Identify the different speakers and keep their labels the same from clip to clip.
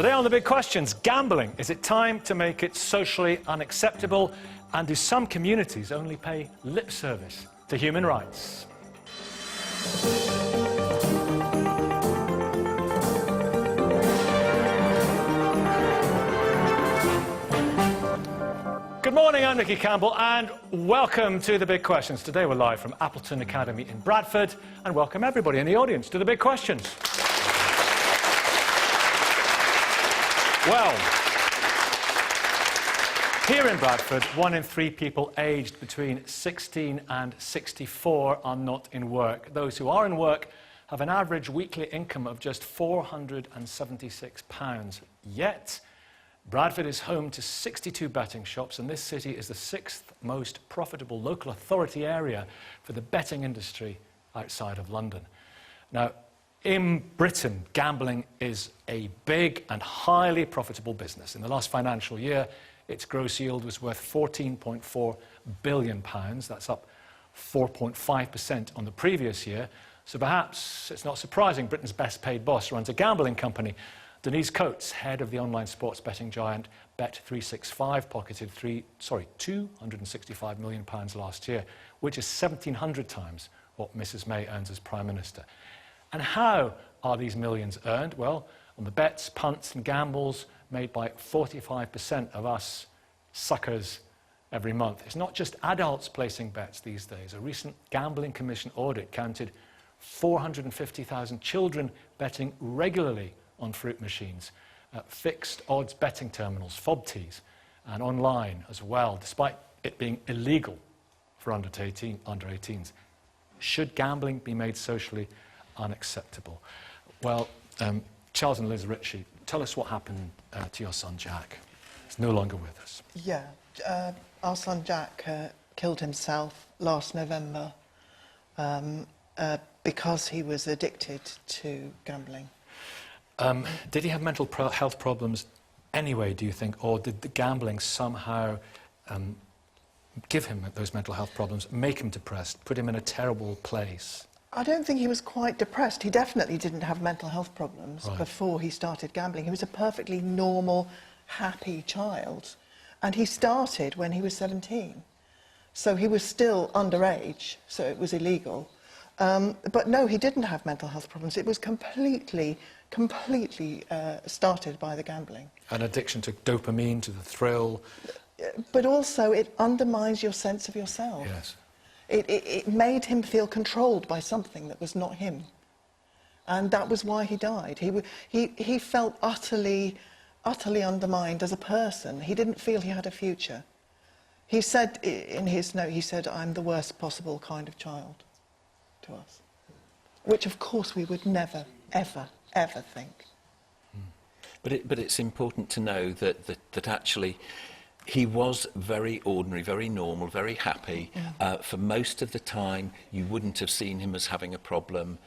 Speaker 1: Today on The Big Questions, gambling. Is it time to make it socially unacceptable? And do some communities only pay lip service to human rights? Good morning, I'm Nicky Campbell and welcome to The Big Questions. Today we're live from Appleton Academy in Bradford and welcome everybody in the audience to The Big Questions. Well, here in Bradford, 1 in 3 people aged between 16 and 64 are not in work. Those who are in work have an average weekly income of just £476. Yet, Bradford is home to 62 betting shops, and this city is the 6th most profitable local authority area for the betting industry outside of London. Now, in Britain, gambling is a big and highly profitable business. In the last financial year, its gross yield was worth £14.4 billion. That's up 4.5% on the previous year. So perhaps it's not surprising Britain's best paid boss runs a gambling company. Denise Coates, head of the online sports betting giant Bet365, pocketed £265 million last year, which is 1,700 times what Mrs May earns as Prime Minister. And how are these millions earned? Well, on the bets, punts and gambles made by 45% of us suckers every month. It's not just adults placing bets these days. A recent Gambling Commission audit counted 450,000 children betting regularly on fruit machines, fixed odds betting terminals, FOBTs, and online as well, despite it being illegal for under 18s. Should gambling be made socially unacceptable? Well, Charles and Liz Ritchie, tell us what happened to your son Jack. He's no longer with us.
Speaker 2: Yeah, our son Jack killed himself last November because he was addicted to gambling.
Speaker 1: Did he have mental health problems anyway, do you think, or did the gambling somehow give him those mental health problems, make him depressed, put him in a terrible place?
Speaker 2: I don't think he was quite depressed. He definitely didn't have mental health problems
Speaker 1: Right.
Speaker 2: before he started gambling. He was a perfectly normal, happy child. And he started when he was 17. So he was still underage, so it was illegal. But no, he didn't have mental health problems. It was completely started by the gambling.
Speaker 1: An addiction to dopamine, to the thrill.
Speaker 2: But also it undermines your sense of yourself.
Speaker 1: Yes.
Speaker 2: It made him feel controlled by something that was not him. And that was why he died. He felt utterly undermined as a person. He didn't feel he had a future. He said in his note, he said, "I'm the worst possible kind of child," to us. Which, of course, we would never, ever, ever think.
Speaker 3: But it's important to know that actually he was very ordinary, very normal, very happy. For most of the time, you wouldn't have seen him as having a problem.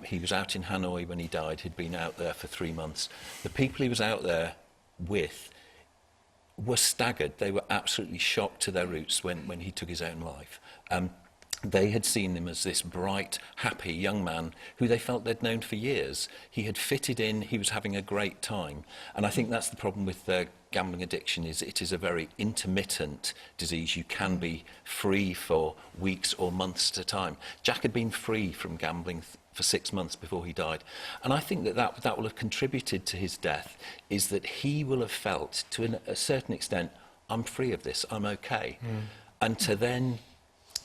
Speaker 3: He was out in Hanoi when he died. He'd been out there for 3 months. The people he was out there with were staggered. They were absolutely shocked to their roots when he took his own life. They had seen him as this bright, happy young man who they felt they'd known for years. He had fitted in, he was having a great time. And I think that's the problem with gambling addiction, is it is a very intermittent disease. You can be free for weeks or months at a time. Jack had been free from gambling for 6 months before he died. And I think that will have contributed to his death, is that he will have felt, to a certain extent, I'm free of this, I'm okay. And to then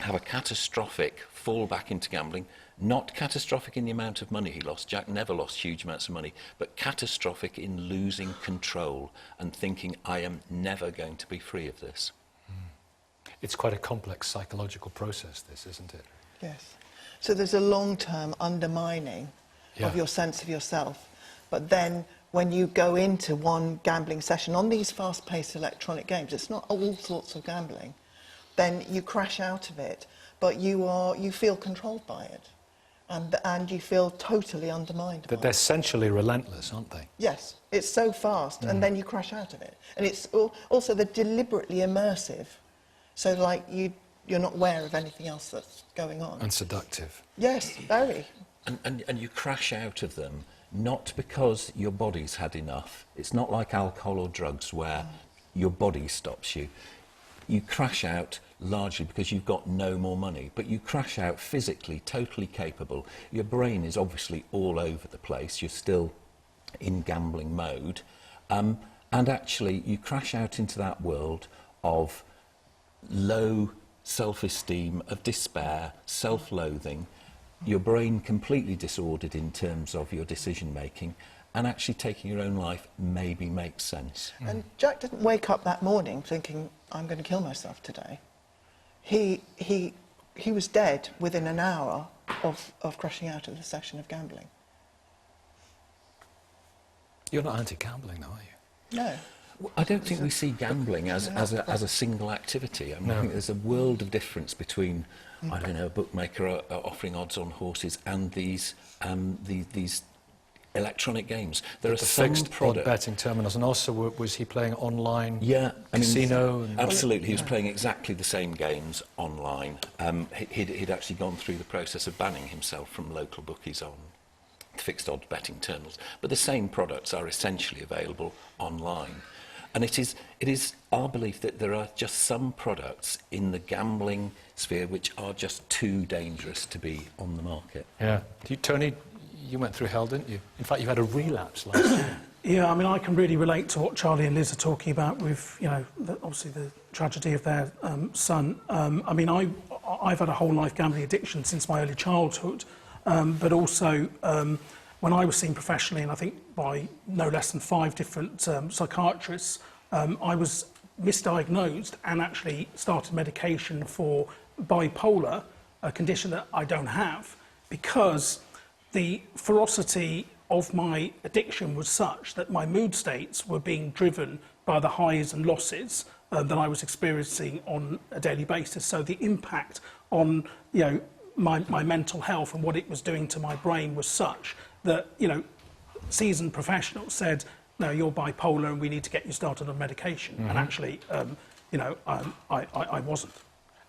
Speaker 3: have a catastrophic fall back into gambling, not catastrophic in the amount of money he lost. Jack never lost huge amounts of money, but catastrophic in losing control and thinking, I am never going to be free of this.
Speaker 1: It's quite a complex psychological process, this, isn't it?
Speaker 2: Yes. So there's a long-term undermining of your sense of yourself. But then when you go into one gambling session on these fast-paced electronic games, it's not all sorts of gambling, then you crash out of it, but you feel controlled by it, and you feel totally undermined by
Speaker 1: They're
Speaker 2: it.
Speaker 1: essentially relentless, aren't they?
Speaker 2: Yes, it's so fast, and then you crash out of it. And it's also they're deliberately immersive, so like you're not aware of anything else that's going on.
Speaker 1: And seductive.
Speaker 2: Yes, very.
Speaker 3: And you crash out of them not because your body's had enough. It's not like alcohol or drugs where your body stops you. You crash out largely because you've got no more money, but you crash out physically, totally capable. Your brain is obviously all over the place. You're still in gambling mode. And actually, you crash out into that world of low self-esteem, of despair, self-loathing, your brain completely disordered in terms of your decision-making, and actually taking your own life maybe makes sense.
Speaker 2: And Jack didn't wake up that morning thinking, I'm going to kill myself today. He was dead within an hour of crashing out of the session of gambling.
Speaker 1: You're not anti-gambling, though, are you?
Speaker 2: No.
Speaker 3: Well, I don't think we see gambling as a single activity. I mean, I think there's a world of difference between, I don't know, a bookmaker offering odds on horses and these electronic games. There are some
Speaker 1: fixed
Speaker 3: products.
Speaker 1: betting terminals, and also was he playing online?
Speaker 3: Yeah,
Speaker 1: casino.
Speaker 3: Absolutely, he was playing exactly the same games online. He'd actually gone through the process of banning himself from local bookies on fixed odd betting terminals, but the same products are essentially available online. And it is our belief that there are just some products in the gambling sphere which are just too dangerous to be on the market.
Speaker 1: Yeah. Tony, you went through hell, didn't you? In fact, you had a relapse last year.
Speaker 4: Yeah, I mean, I can really relate to what Charlie and Liz are talking about with, you know, obviously the tragedy of their son. I mean, I've had a whole life gambling addiction since my early childhood, but also when I was seen professionally, and I think by no less than 5 different psychiatrists, I was misdiagnosed and actually started medication for bipolar, a condition that I don't have, because the ferocity of my addiction was such that my mood states were being driven by the highs and losses that I was experiencing on a daily basis. So the impact on, you know, my mental health and what it was doing to my brain was such that, you know, seasoned professionals said, no, you're bipolar and we need to get you started on medication. And actually, you know, I wasn't.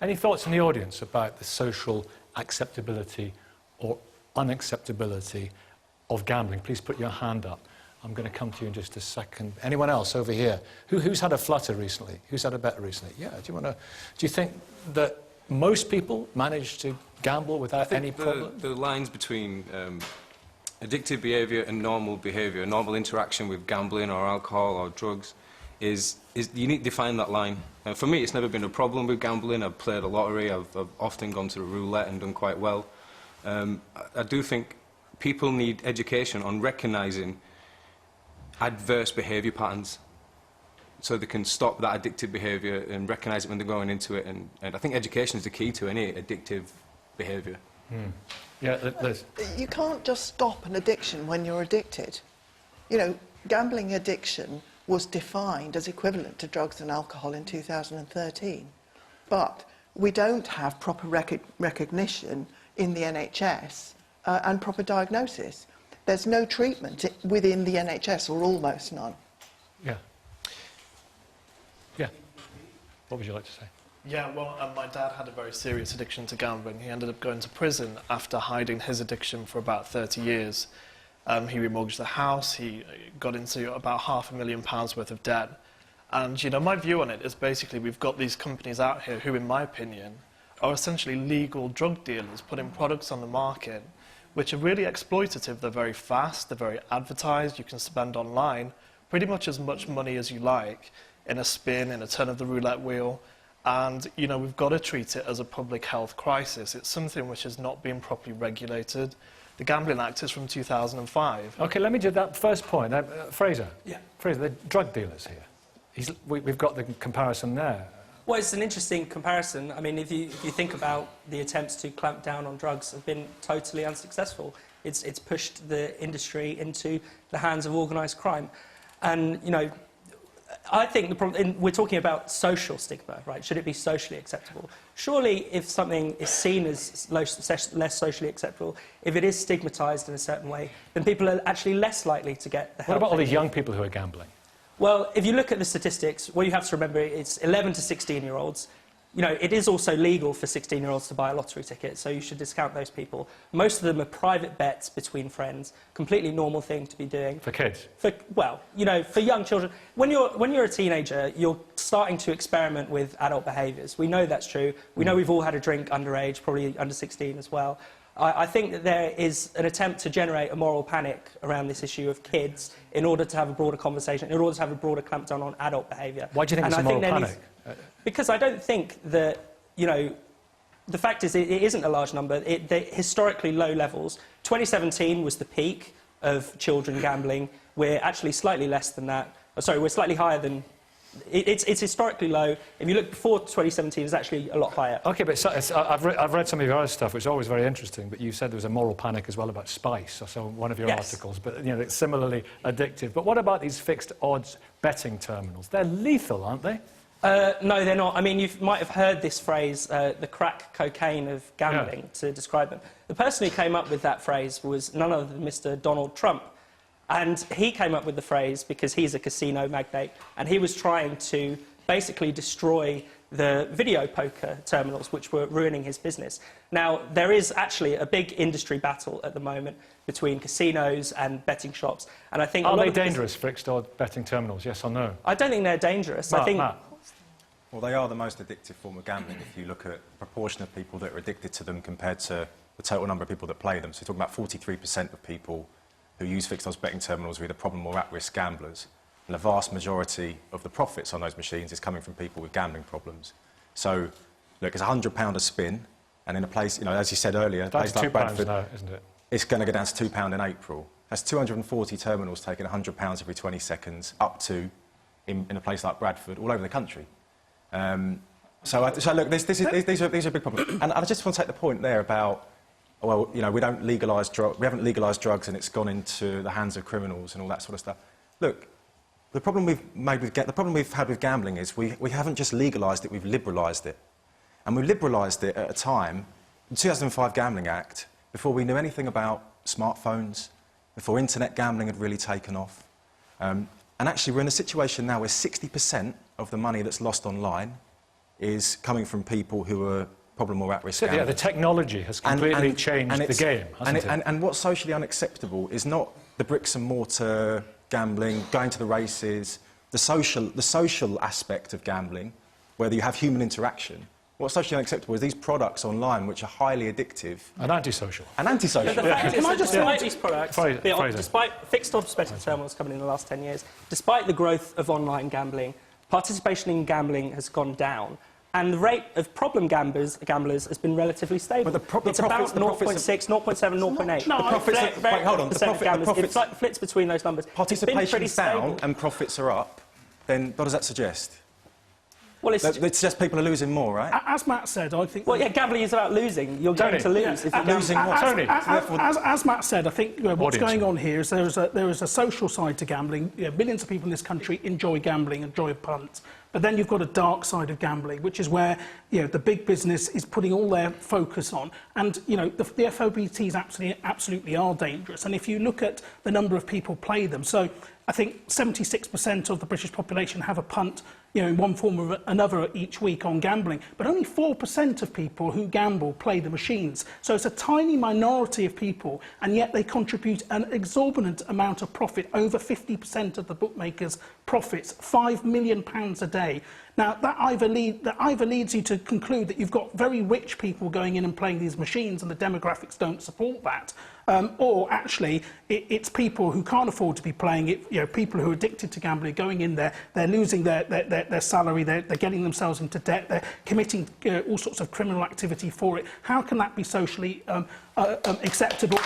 Speaker 1: Any thoughts in the audience about the social acceptability or unacceptability of gambling? Please put your hand up. I'm going to come to you in just a second. Anyone else over here? Who's had a flutter recently? Who's had a bet recently? Yeah, do you think that most people manage to gamble without any problem?
Speaker 5: The lines between addictive behaviour and normal behaviour, normal interaction with gambling or alcohol or drugs, is you need to define that line. For me, it's never been a problem with gambling. I've played a lottery. I've often gone to the roulette and done quite well. I do think people need education on recognising adverse behaviour patterns so they can stop that addictive behaviour and recognise it when they're going into it. And I think education is the key to any addictive behaviour.
Speaker 1: Yeah, Liz.
Speaker 2: You can't just stop an addiction when you're addicted. You know, gambling addiction was defined as equivalent to drugs and alcohol in 2013. But we don't have proper recognition in the NHS and proper diagnosis. There's no treatment within the NHS, or almost none.
Speaker 1: Yeah. Yeah. What would you like to say?
Speaker 6: Yeah, well, my dad had a very serious addiction to gambling. He ended up going to prison after hiding his addiction for about 30 years. He remortgaged the house, he got into about £500,000 worth of debt. And, you know, my view on it is basically we've got these companies out here who, in my opinion, are essentially legal drug dealers putting products on the market which are really exploitative. They're very fast, they're very advertised, you can spend online pretty much as much money as you like in a spin, in a turn of the roulette wheel. And, you know, we've got to treat it as a public health crisis. It's something which has not been properly regulated. The Gambling Act is from 2005.
Speaker 1: OK, let me do that first point. Fraser.
Speaker 7: Yeah.
Speaker 1: Fraser, they're drug dealers here. We've got the comparison there.
Speaker 7: Well, it's an interesting comparison. I mean, if you think about the attempts to clamp down on drugs have been totally unsuccessful. It's pushed the industry into the hands of organised crime. And, you know, I think the problem, we're talking about social stigma, right? Should it be socially acceptable? Surely, if something is seen as less socially acceptable, if it is stigmatised in a certain way, then people are actually less likely to get the help.
Speaker 1: What about all these young people who are gambling?
Speaker 7: Well, if you look at the statistics, what you have to remember is 11 to 16-year-olds, you know, it is also legal for 16-year-olds to buy a lottery ticket, so you should discount those people. Most of them are private bets between friends, completely normal thing to be doing.
Speaker 1: For kids?
Speaker 7: Well, you know, for young children. When you're a teenager, you're starting to experiment with adult behaviours. We know that's true. We know we've all had a drink underage, probably under 16 as well. I think that there is an attempt to generate a moral panic around this issue of kids in order to have a broader conversation, in order to have a broader clampdown on adult behaviour.
Speaker 1: Why do you think it's a moral panic?
Speaker 7: Because I don't think that, you know, the fact is it isn't a large number. They're historically low levels. 2017 was the peak of children gambling. We're actually slightly less than that. Oh, sorry, we're slightly higher than... It's historically low. If you look before 2017, it's actually a lot higher.
Speaker 1: OK, but I've read some of your other stuff, which is always very interesting, but you said there was a moral panic as well about spice, I saw one of your articles, but you know, it's similarly addictive. But what about these fixed odds betting terminals? They're lethal, aren't they?
Speaker 7: No, they're not. I mean, you might have heard this phrase, the crack cocaine of gambling, to describe them. The person who came up with that phrase was none other than Mr. Donald Trump. And he came up with the phrase because he's a casino magnate, and he was trying to basically destroy the video poker terminals, which were ruining his business. Now, there is actually a big industry battle at the moment between casinos and betting shops, and I think...
Speaker 1: Are they dangerous, fixed odd betting terminals, yes or no?
Speaker 7: I don't think they're dangerous. I think...
Speaker 1: Matt.
Speaker 8: Well, they are the most addictive form of gambling if you look at the proportion of people that are addicted to them compared to the total number of people that play them. So you're talking about 43% of people who use fixed odds betting terminals are either problem or at-risk gamblers. And the vast majority of the profits on those machines is coming from people with gambling problems. So, look, it's £100 a spin, and in a place, you know, as you said earlier, a place like Bradford,
Speaker 1: now, isn't it?
Speaker 8: It's going to go down to £2 in April. That's 240 terminals taking £100 every 20 seconds, up to, in a place like Bradford, all over the country. So look, these are big problems. And I just want to take the point there about, well, you know, we haven't legalised drugs and it's gone into the hands of criminals and all that sort of stuff. Look, the problem we've had with gambling is we haven't just legalised it, we've liberalised it. And we liberalised it at a time, the 2005 Gambling Act, before we knew anything about smartphones, before internet gambling had really taken off. And actually, we're in a situation now where 60% of the money that's lost online is coming from people who are problem or at-risk gamblers.
Speaker 1: Yeah, the technology has completely changed the game, hasn't it?
Speaker 8: And what's socially unacceptable is not the bricks and mortar gambling, going to the races, the social aspect of gambling, whether you have human interaction. What's socially unacceptable is these products online which are highly addictive.
Speaker 1: And antisocial.
Speaker 7: The fact is, despite these products, despite fixed odds betting terminals coming in the last 10 years, despite the growth of online gambling, participation in gambling has gone down. And the rate of problem gamblers has been relatively stable.
Speaker 8: But
Speaker 7: it's about 0.6, 0.7, 0.8.
Speaker 8: No, the profits wait, hold on.
Speaker 7: It flits between those numbers.
Speaker 8: Participation's down and profits are up, then what does that suggest?
Speaker 7: Well, it
Speaker 8: suggests people are losing more, right?
Speaker 4: As Matt said, I think...
Speaker 7: Well, yeah, gambling is about losing. You're going to lose. If you're
Speaker 8: losing what?
Speaker 1: Tony.
Speaker 4: As Matt said, I think what's going on here is there is a social side to gambling. You know, millions of people in this country enjoy gambling, enjoy a punt. But then you've got a dark side of gambling, which is where, you know, the big business is putting all their focus on. And, you know, the FOBTs absolutely are dangerous. And if you look at the number of people play them, so I think 76% of the British population have a punt, you know, in one form or another each week on gambling, but only 4% of people who gamble play the machines. So it's a tiny minority of people, and yet they contribute an exorbitant amount of profit, over 50% of the bookmakers' profits, £5 million a day. Now, that either leads you to conclude that you've got very rich people going in and playing these machines and the demographics don't support that, or actually it's people who can't afford to be playing it, you know, people who are addicted to gambling, going in there, they're losing their salary, they're getting themselves into debt, they're committing all sorts of criminal activity for it. How can that be socially acceptable?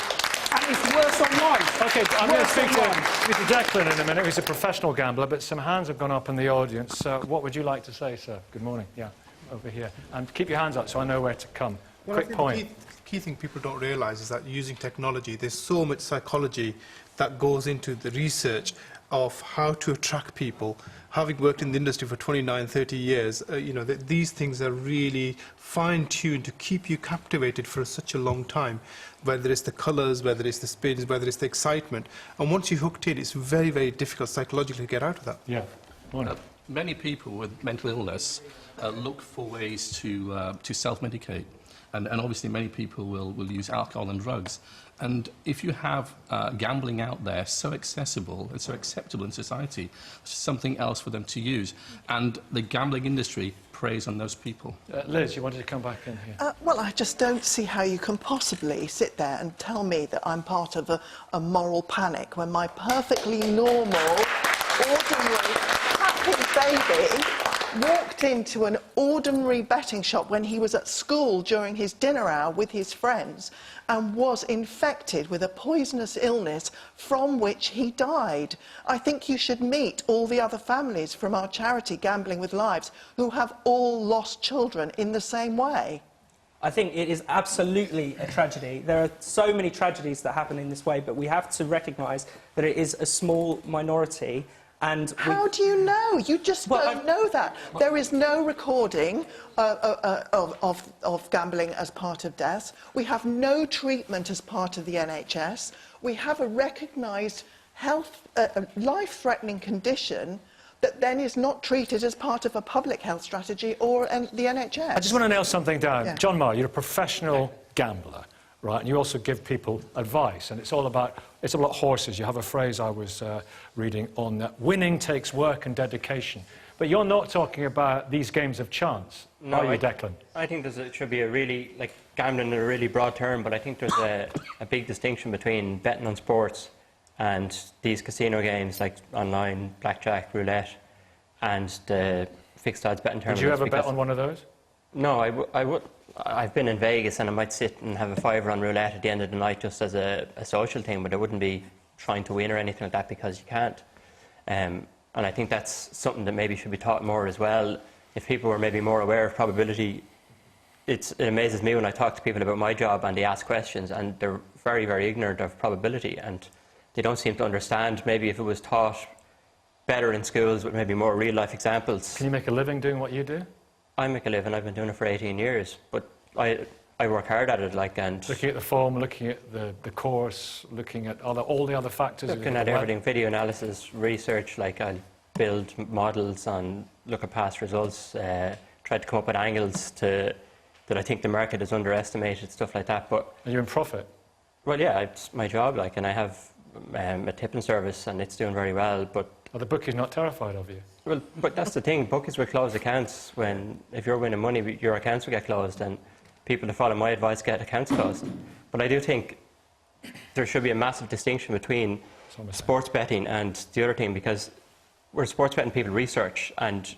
Speaker 4: And it's worse online.
Speaker 1: OK, I'm going to speak to Mr. Declan in a minute, who's a professional gambler, but some hands have gone up in the audience. What would you like to say, sir? Good morning. Yeah, over here. And keep your hands up so I know where to come. Quick point.
Speaker 9: The key thing people don't realise is that using technology, there's so much psychology that goes into the research of how to attract people. Having worked in the industry for 29, 30 years, you know, these things are really fine-tuned to keep you captivated for such a long time, whether it's the colours, whether it's the spins, whether it's the excitement. And once you're hooked in, it's very, very difficult psychologically to get out of that.
Speaker 1: Yeah.
Speaker 10: many people with mental illness look for ways to self-medicate. And obviously many people will use alcohol and drugs. And if you have gambling out there so accessible and so acceptable in society, it's something else for them to use. And the gambling industry preys on those people.
Speaker 1: Liz, you wanted to come back in here.
Speaker 2: Well, I just don't see how you can possibly sit there and tell me that I'm part of a moral panic when my perfectly normal, ordinary, happy baby walked into an ordinary betting shop when he was at school during his dinner hour with his friends and was infected with a poisonous illness from which he died. I think you should meet all the other families from our charity Gambling with Lives who have all lost children in the same way.
Speaker 7: I think it is absolutely a tragedy. There are so many tragedies that happen in this way, but we have to recognise that it is a small minority. And
Speaker 2: how do you know? You just don't know that. There is no recording of gambling as part of deaths. We have no treatment as part of the NHS. We have a recognised health, life-threatening condition that then is not treated as part of a public health strategy or the NHS.
Speaker 1: I just want to nail something down. Yeah. John Marr, you're a professional gambler, right? And you also give people advice, and it's all about horses. You have a phrase I was reading on that: winning takes work and dedication. But you're not talking about these games of chance, are you, Declan?
Speaker 11: I think it should be a really, like, gambling in a really broad term, but I think there's a big distinction between betting on sports and these casino games like online, blackjack, roulette, and the fixed odds betting tournaments.
Speaker 1: Would you ever bet on one of those?
Speaker 11: No, I would. I've been in Vegas and I might sit and have a fiver on roulette at the end of the night just as a social thing, but I wouldn't be trying to win or anything like that because you can't. And I think that's something that maybe should be taught more as well. If people were maybe more aware of probability, it amazes me when I talk to people about my job and they ask questions and they're very, very ignorant of probability and they don't seem to understand. Maybe if it was taught better in schools with maybe more real-life examples.
Speaker 1: Can you make a living doing what you do?
Speaker 11: I make a living. I've been doing it for 18 years, but I work hard at it. And
Speaker 1: looking at the form, looking at the course, looking at all the other factors.
Speaker 11: Looking at everything, video analysis, research. Like I build models and look at past results. Try to come up with angles that I think the market has underestimated, stuff like that. But
Speaker 1: are you in profit?
Speaker 11: Well, yeah, it's my job. Like, and I have a tipping service, and it's doing very well. But
Speaker 1: the bookies not terrified of you?
Speaker 11: Well, but that's the thing. Bookies will close accounts if you're winning money, your accounts will get closed, and people that follow my advice get accounts closed. But I do think there should be a massive distinction between sports betting and the other thing, because we're sports betting people research, and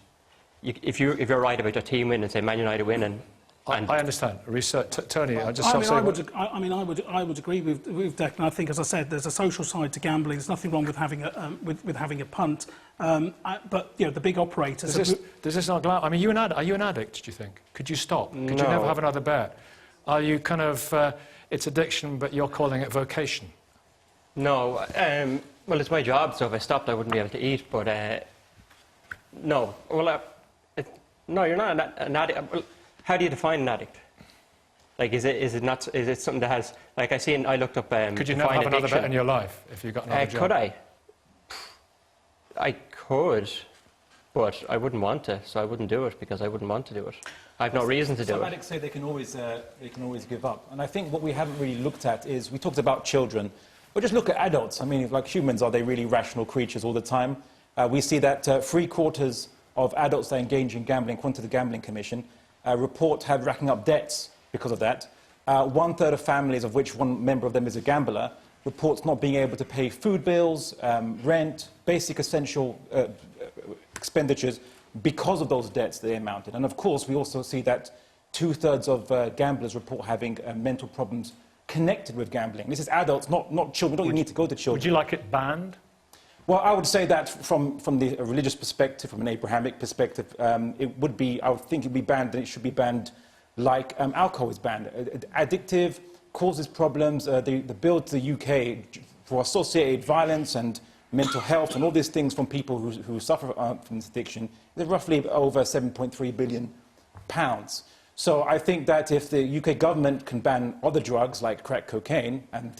Speaker 11: if you're right about your team winning, say Man United winning.
Speaker 1: I understand. Research, Tony. I
Speaker 4: would agree with Declan. I think, as I said, there's a social side to gambling. There's nothing wrong with having a punt. But you know, the big operators.
Speaker 1: Does this not? I mean, are you an addict? Do you think? Could you stop?
Speaker 11: No.
Speaker 1: Could you never have another bet? Are you kind of? It's addiction, but you're calling it vocation.
Speaker 11: No. Well, it's my job, so if I stopped, I wouldn't be able to eat. But no. Well, no, you're not an addict. Well, how do you define an addict? Like, is it something that has, like I looked up
Speaker 1: could you never have another bet in your life if you got another job?
Speaker 11: Could I? I could, but I wouldn't want to, so I wouldn't do it because I wouldn't want to do it. I have no reason to do it.
Speaker 12: Some addicts say they can always give up. And I think what we haven't really looked at is, we talked about children, but just look at adults. I mean, like humans, are they really rational creatures all the time? We see that 3/4 of adults that engage in gambling, according to the Gambling Commission, report have racking up debts because of that. 1/3 of families, of which one member of them is a gambler, reports not being able to pay food bills, rent, basic essential expenditures because of those debts they mounted. And of course, we also see that 2/3 of gamblers report having mental problems connected with gambling. This is adults, not children. We don't even need to go to children.
Speaker 1: Would you like it banned?
Speaker 12: Well, I would say that from the religious perspective, from an Abrahamic perspective, it would be, I would think it would be banned, and it should be banned like alcohol is banned. Addictive, causes problems. The bill to the UK for associated violence and mental health and all these things from people who suffer from this addiction is roughly over £7.3 billion. So I think that if the UK government can ban other drugs like crack cocaine, and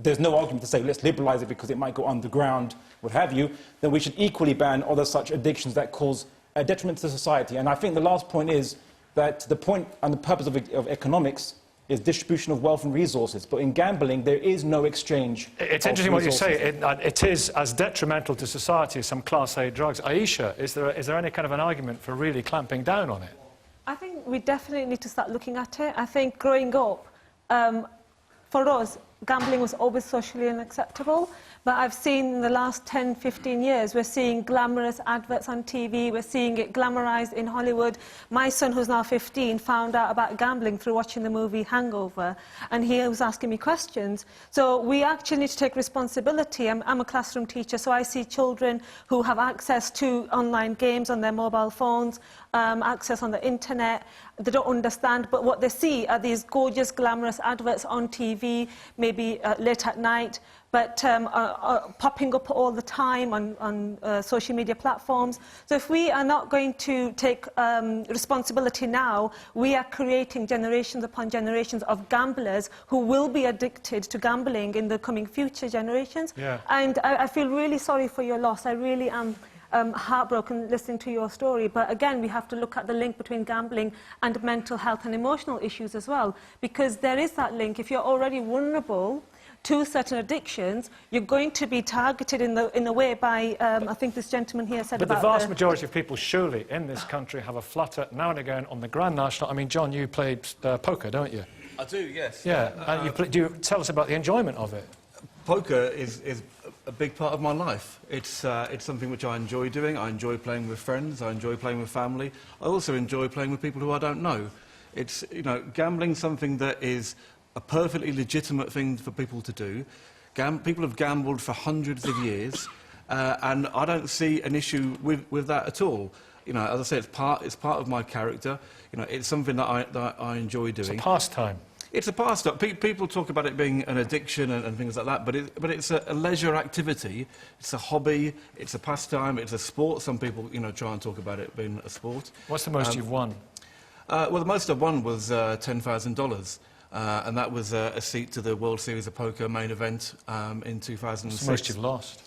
Speaker 12: there's no argument to say let's liberalise it because it might go underground, what have you, then we should equally ban other such addictions that cause a detriment to society. And I think the last point is that the point and the purpose of economics is distribution of wealth and resources. But in gambling, there is no exchange.
Speaker 1: It's interesting what you say. It is as detrimental to society as some Class A drugs. AISHA, is there any kind of an argument for really clamping down on it?
Speaker 13: I think we definitely need to start looking at it. I think growing up, for us, gambling was always socially unacceptable. But I've seen in the last 10, 15 years, we're seeing glamorous adverts on TV, we're seeing it glamorized in Hollywood. My son, who's now 15, found out about gambling through watching the movie Hangover, and he was asking me questions. So we actually need to take responsibility. I'm a classroom teacher, so I see children who have access to online games on their mobile phones, access on the internet. They don't understand, but what they see are these gorgeous, glamorous adverts on TV, maybe late at night, but popping up all the time on social media platforms. So if we are not going to take responsibility now, we are creating generations upon generations of gamblers who will be addicted to gambling in the coming future generations. Yeah. And I feel really sorry for your loss. I really am heartbroken listening to your story. But again, we have to look at the link between gambling and mental health and emotional issues as well, because there is that link. If you're already vulnerable to certain addictions, you're going to be targeted in a way by, I think this gentleman here said
Speaker 1: but
Speaker 13: about
Speaker 1: the vast majority of people surely in this country have a flutter now and again on the Grand National. I mean, John, you played poker, don't you?
Speaker 14: I do, yes.
Speaker 1: Yeah, do you tell us about the enjoyment of it?
Speaker 14: Poker is a big part of my life. It's something which I enjoy doing. I enjoy playing with friends. I enjoy playing with family. I also enjoy playing with people who I don't know. It's, you know, gambling's something that is a perfectly legitimate thing for people to do. People have gambled for hundreds of years, and I don't see an issue with that at all. You know, as I say, it's part of my character. You know, it's something that I enjoy doing.
Speaker 1: It's a pastime.
Speaker 14: It's a pastime. People talk about it being an addiction and things like that, but it's a leisure activity. It's a hobby. It's a pastime. It's a sport. Some people, you know, try and talk about it being a sport.
Speaker 1: What's the most you've won?
Speaker 14: Well, the most I've won was $10,000. And that was a seat to the World Series of Poker main event in 2006.
Speaker 1: What's the most you've lost?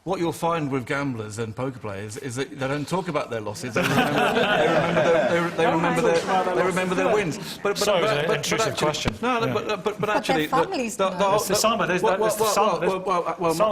Speaker 14: What you'll find with gamblers and poker players is that they don't talk about their losses. They remember their wins.
Speaker 1: Sorry, it was an intrusive question.
Speaker 14: No, but actually,
Speaker 1: Salma's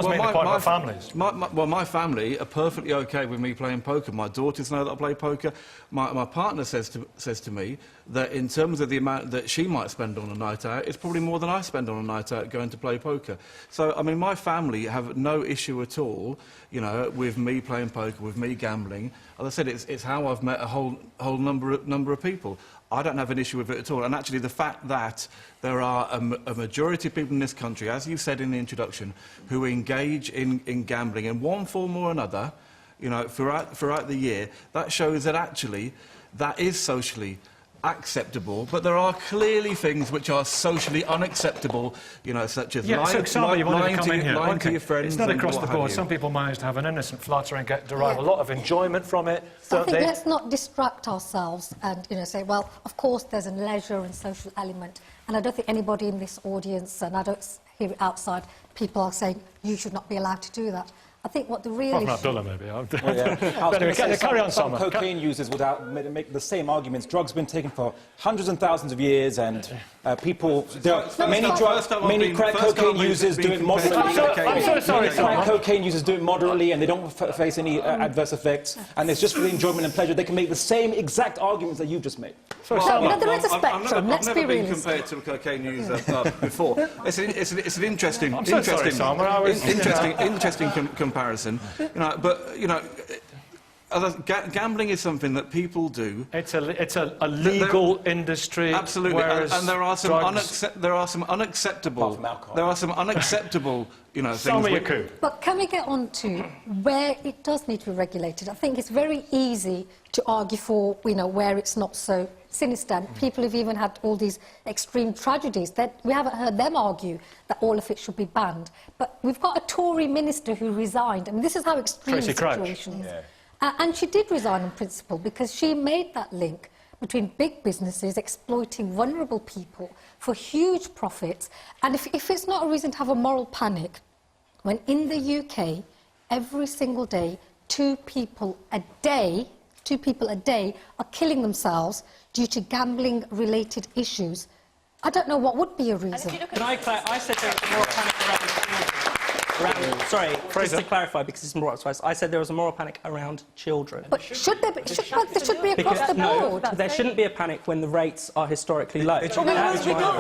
Speaker 1: mainly point about families.
Speaker 14: Well, my family are perfectly okay with me playing poker. My daughters know that I play poker. My partner says to me that in terms of the amount that she might spend on a night out, it's probably more than I spend on a night out going to play poker. So, I mean, my family have no issue at all, you know, with me playing poker, with me gambling. As I said, it's how I've met a whole number of people. I don't have an issue with it at all. And actually, the fact that there are a majority of people in this country, as you said in the introduction, who engage in gambling in one form or another, you know, throughout the year, that shows that actually that is socially acceptable, but there are clearly things which are socially unacceptable, you know, such as lying to your friends.
Speaker 1: It's not across the board. Some people manage to have an innocent flutter and derive a lot of enjoyment from it.
Speaker 15: So I think let's not distract ourselves and, you know, say, well, of course there's a leisure and social element, and I don't think anybody in this audience, and I don't hear it outside, people are saying you should not be allowed to do that. I think what the real issue...
Speaker 1: Abdullah, maybe.
Speaker 12: But anyway, carry on, Salma. Some cocaine users would make the same arguments. Drugs have been taken for hundreds and thousands of years, and people... Many crack cocaine users do it moderately.
Speaker 1: I'm so sorry,
Speaker 12: crack cocaine users do it moderately, and they don't face any adverse effects, and it's just for the enjoyment and pleasure. They can make the same exact arguments that you just made.
Speaker 15: There is a spectrum. Let's be realistic.
Speaker 14: I've never been compared to a cocaine user before. It's an interesting comparison. You know, but you know, gambling is something that people do.
Speaker 1: It's a legal industry.
Speaker 14: Absolutely, and there are some unacceptable. You know, things.
Speaker 1: YAQOOB.
Speaker 15: But can we get on to where it does need to be regulated? I think it's very easy to argue for, you know, where it's not so sinister. And people have even had all these extreme tragedies that we haven't heard them argue that all of it should be banned. But we've got a Tory minister who resigned. I mean, this is how extreme the situation is. Yeah. And she did resign in principle because she made that link between big businesses exploiting vulnerable people for huge profits. And if it's not a reason to have a moral panic, when in the UK, every single day, two people a day are killing themselves due to gambling-related issues, I don't know what would be a reason.
Speaker 7: Can I said there was a moral panic around sorry,
Speaker 1: Fraser.
Speaker 7: just to clarify, because it's more advice. I said there was a moral panic around children.
Speaker 15: But should there be, should be across the board?
Speaker 7: No, there shouldn't be a panic when the rates are historically low.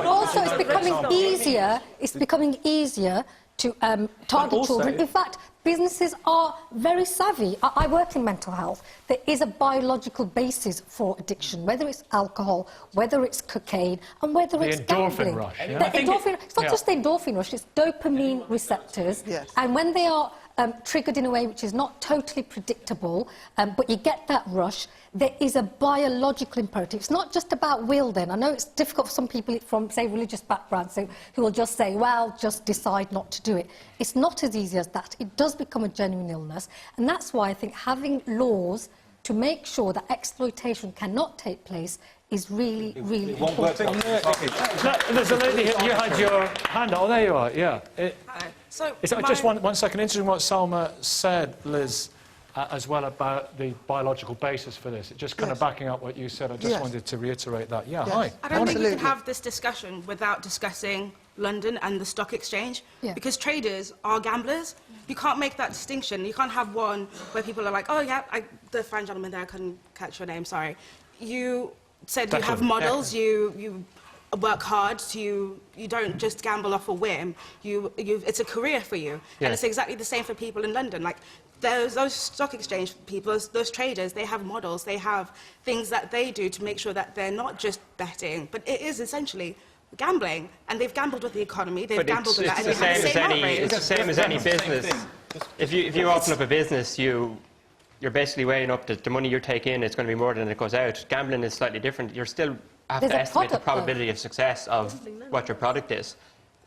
Speaker 15: Also, it's becoming easier to target children. In fact, businesses are very savvy. I work in mental health. There is a biological basis for addiction, whether it's alcohol, whether it's cocaine, and whether it's gambling.
Speaker 1: Endorphin rush, yeah?
Speaker 15: The endorphin, it's not just the endorphin rush, it's dopamine receptors.
Speaker 2: Yes.
Speaker 15: And when they are triggered in a way which is not totally predictable, but you get that rush, there is a biological imperative. It's not just about will then. I know it's difficult for some people from, say, religious backgrounds who will just say, well, just decide not to do it. It's not as easy as that. It does become a genuine illness. And that's why I think having laws to make sure that exploitation cannot take place is really, really important.
Speaker 1: There's a lady here. You had your hand up. Oh, there you are, yeah. Just one second. Interesting what Salma said, Liz, as well about the biological basis for this. Just kind of backing up what you said, I just wanted to reiterate that. Yeah, hi.
Speaker 16: I don't think you can have this discussion without discussing London and the stock exchange, because traders are gamblers. You can't make that distinction. You can't have one where people are like, oh, yeah, the fine gentleman there, I couldn't catch your name, sorry. You said you have models, you work hard, you don't just gamble off a whim. It's a career for you. And it's exactly the same for people in London. Like, those stock exchange people, those traders, they have models, they have things that they do to make sure that they're not just betting, but it is essentially gambling, and they've gambled with the economy, they've gambled with that, and
Speaker 11: it's the same as any business. If you open up a business, you're basically weighing up the money you take in, it's going to be more than it goes out. Gambling is slightly different. You still have to estimate the probability of success of what your product is.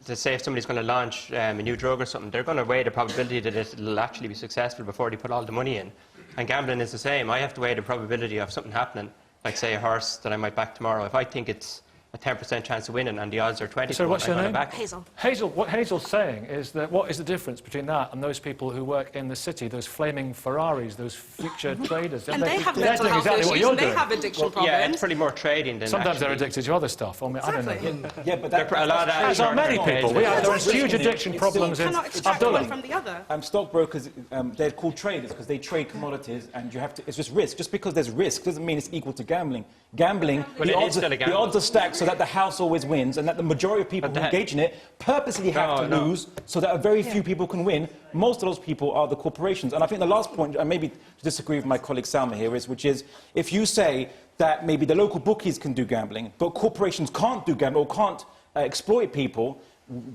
Speaker 11: To say if somebody's going to launch a new drug or something, they're going to weigh the probability that it'll actually be successful before they put all the money in. And gambling is the same. I have to weigh the probability of something happening, like, say, a horse that I might back tomorrow. If I think it's a 10% chance of winning and the odds are 20,
Speaker 1: so what's your name?
Speaker 16: Hazel.
Speaker 1: Hazel, what Hazel's saying is that what is the difference between that and those people who work in the city, those flaming Ferraris, those future traders?
Speaker 16: And they have mental health issues, and they have addiction problems.
Speaker 11: Yeah, it's pretty more trading than
Speaker 1: sometimes they're addicted to other stuff. I mean, I don't know.
Speaker 11: Yeah, but a lot of
Speaker 1: as are many people. There are huge addiction problems in
Speaker 16: Abdullah. From the other.
Speaker 12: Stockbrokers, they're called traders because they trade commodities, and you have to. It's just risk. Just because there's risk doesn't mean it's equal to gambling. Gambling, the odds are stacked so that the house always wins, and that the majority of people who engage in it purposely have to lose so that a very few people can win. Most of those people are the corporations. And I think the last point, and maybe to disagree with my colleague Salma here, which is if you say that maybe the local bookies can do gambling, but corporations can't do gambling or can't exploit people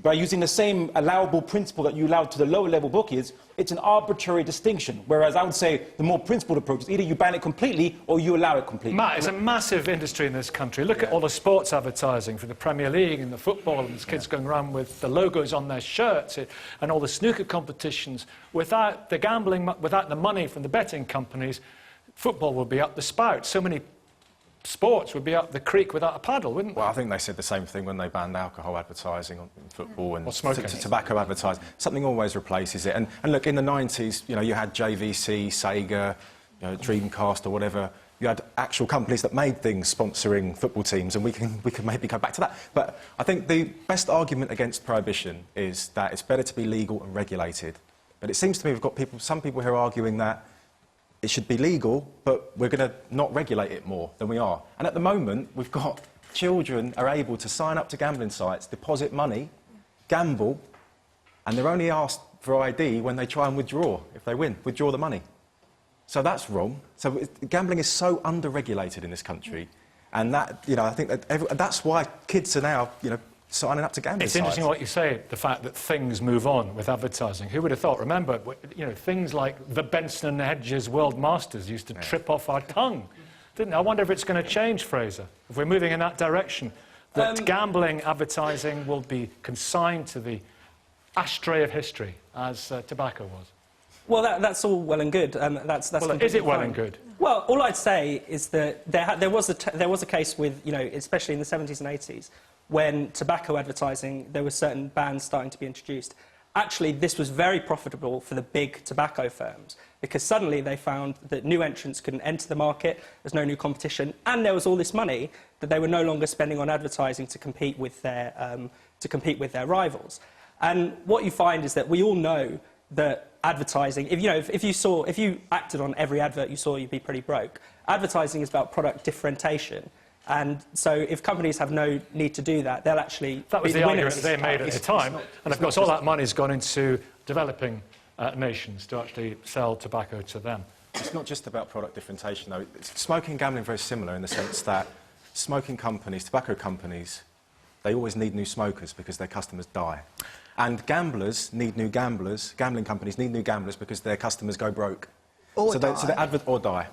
Speaker 12: by using the same allowable principle that you allow to the lower level bookies, it's an arbitrary distinction. Whereas I would say the more principled approach is either you ban it completely or you allow it completely.
Speaker 1: Matt, it's a massive industry in this country. Look at all the sports advertising for the Premier League and the football, and there's kids going around with the logos on their shirts, and all the snooker competitions. Without the gambling, without the money from the betting companies, football would be up the spout. So many sports would be up the creek without a paddle, wouldn't they?
Speaker 8: Well, I think they said the same thing when they banned alcohol advertising in football and
Speaker 1: smoking.
Speaker 8: Tobacco advertising. Something always replaces it. And look, in the 90s, you had JVC, Sega, Dreamcast or whatever. You had actual companies that made things sponsoring football teams, and we can maybe go back to that. But I think the best argument against prohibition is that it's better to be legal and regulated. But it seems to me we've got some people here arguing that it should be legal, but we're going to not regulate it more than we are. And at the moment, we've got children are able to sign up to gambling sites, deposit money, gamble, and they're only asked for ID when they try and withdraw, if they withdraw the money. So that's wrong. So gambling is so under-regulated in this country, and that, I think that's why kids are now, signing up to gambling
Speaker 1: sites. It's interesting what you say, the fact that things move on with advertising. Who would have thought? Remember, things like the Benson and Hedges World Masters used to trip off our tongue, didn't it? I wonder if it's going to change, Fraser, if we're moving in that direction, that gambling advertising will be consigned to the ashtray of history, as tobacco was.
Speaker 7: Well, that's all well and good. That's
Speaker 1: well,
Speaker 7: completely
Speaker 1: is it well
Speaker 7: fine.
Speaker 1: and good?
Speaker 7: Well, all I'd say is that there was a case with, you know, especially in the 70s and 80s, when tobacco advertising, there were certain bans starting to be introduced. Actually, this was very profitable for the big tobacco firms because suddenly they found that new entrants couldn't enter the market, there's no new competition, and there was all this money that they were no longer spending on advertising to compete with their rivals. And what you find is that we all know that advertising, if you acted on every advert you saw, you'd be pretty broke. Advertising is about product differentiation. And so if companies have no need to do that, they'll actually
Speaker 1: That was
Speaker 7: be
Speaker 1: the
Speaker 7: winners.
Speaker 1: argument they made at the time. And of course, all that money's gone into developing nations to actually sell tobacco to them.
Speaker 8: It's not just about product differentiation, though. Smoking and gambling are very similar in the sense that smoking companies, tobacco companies, they always need new smokers because their customers die. And gamblers need new gamblers, gambling companies need new gamblers because their customers go broke.
Speaker 2: Or
Speaker 8: so
Speaker 2: die.
Speaker 8: Or die.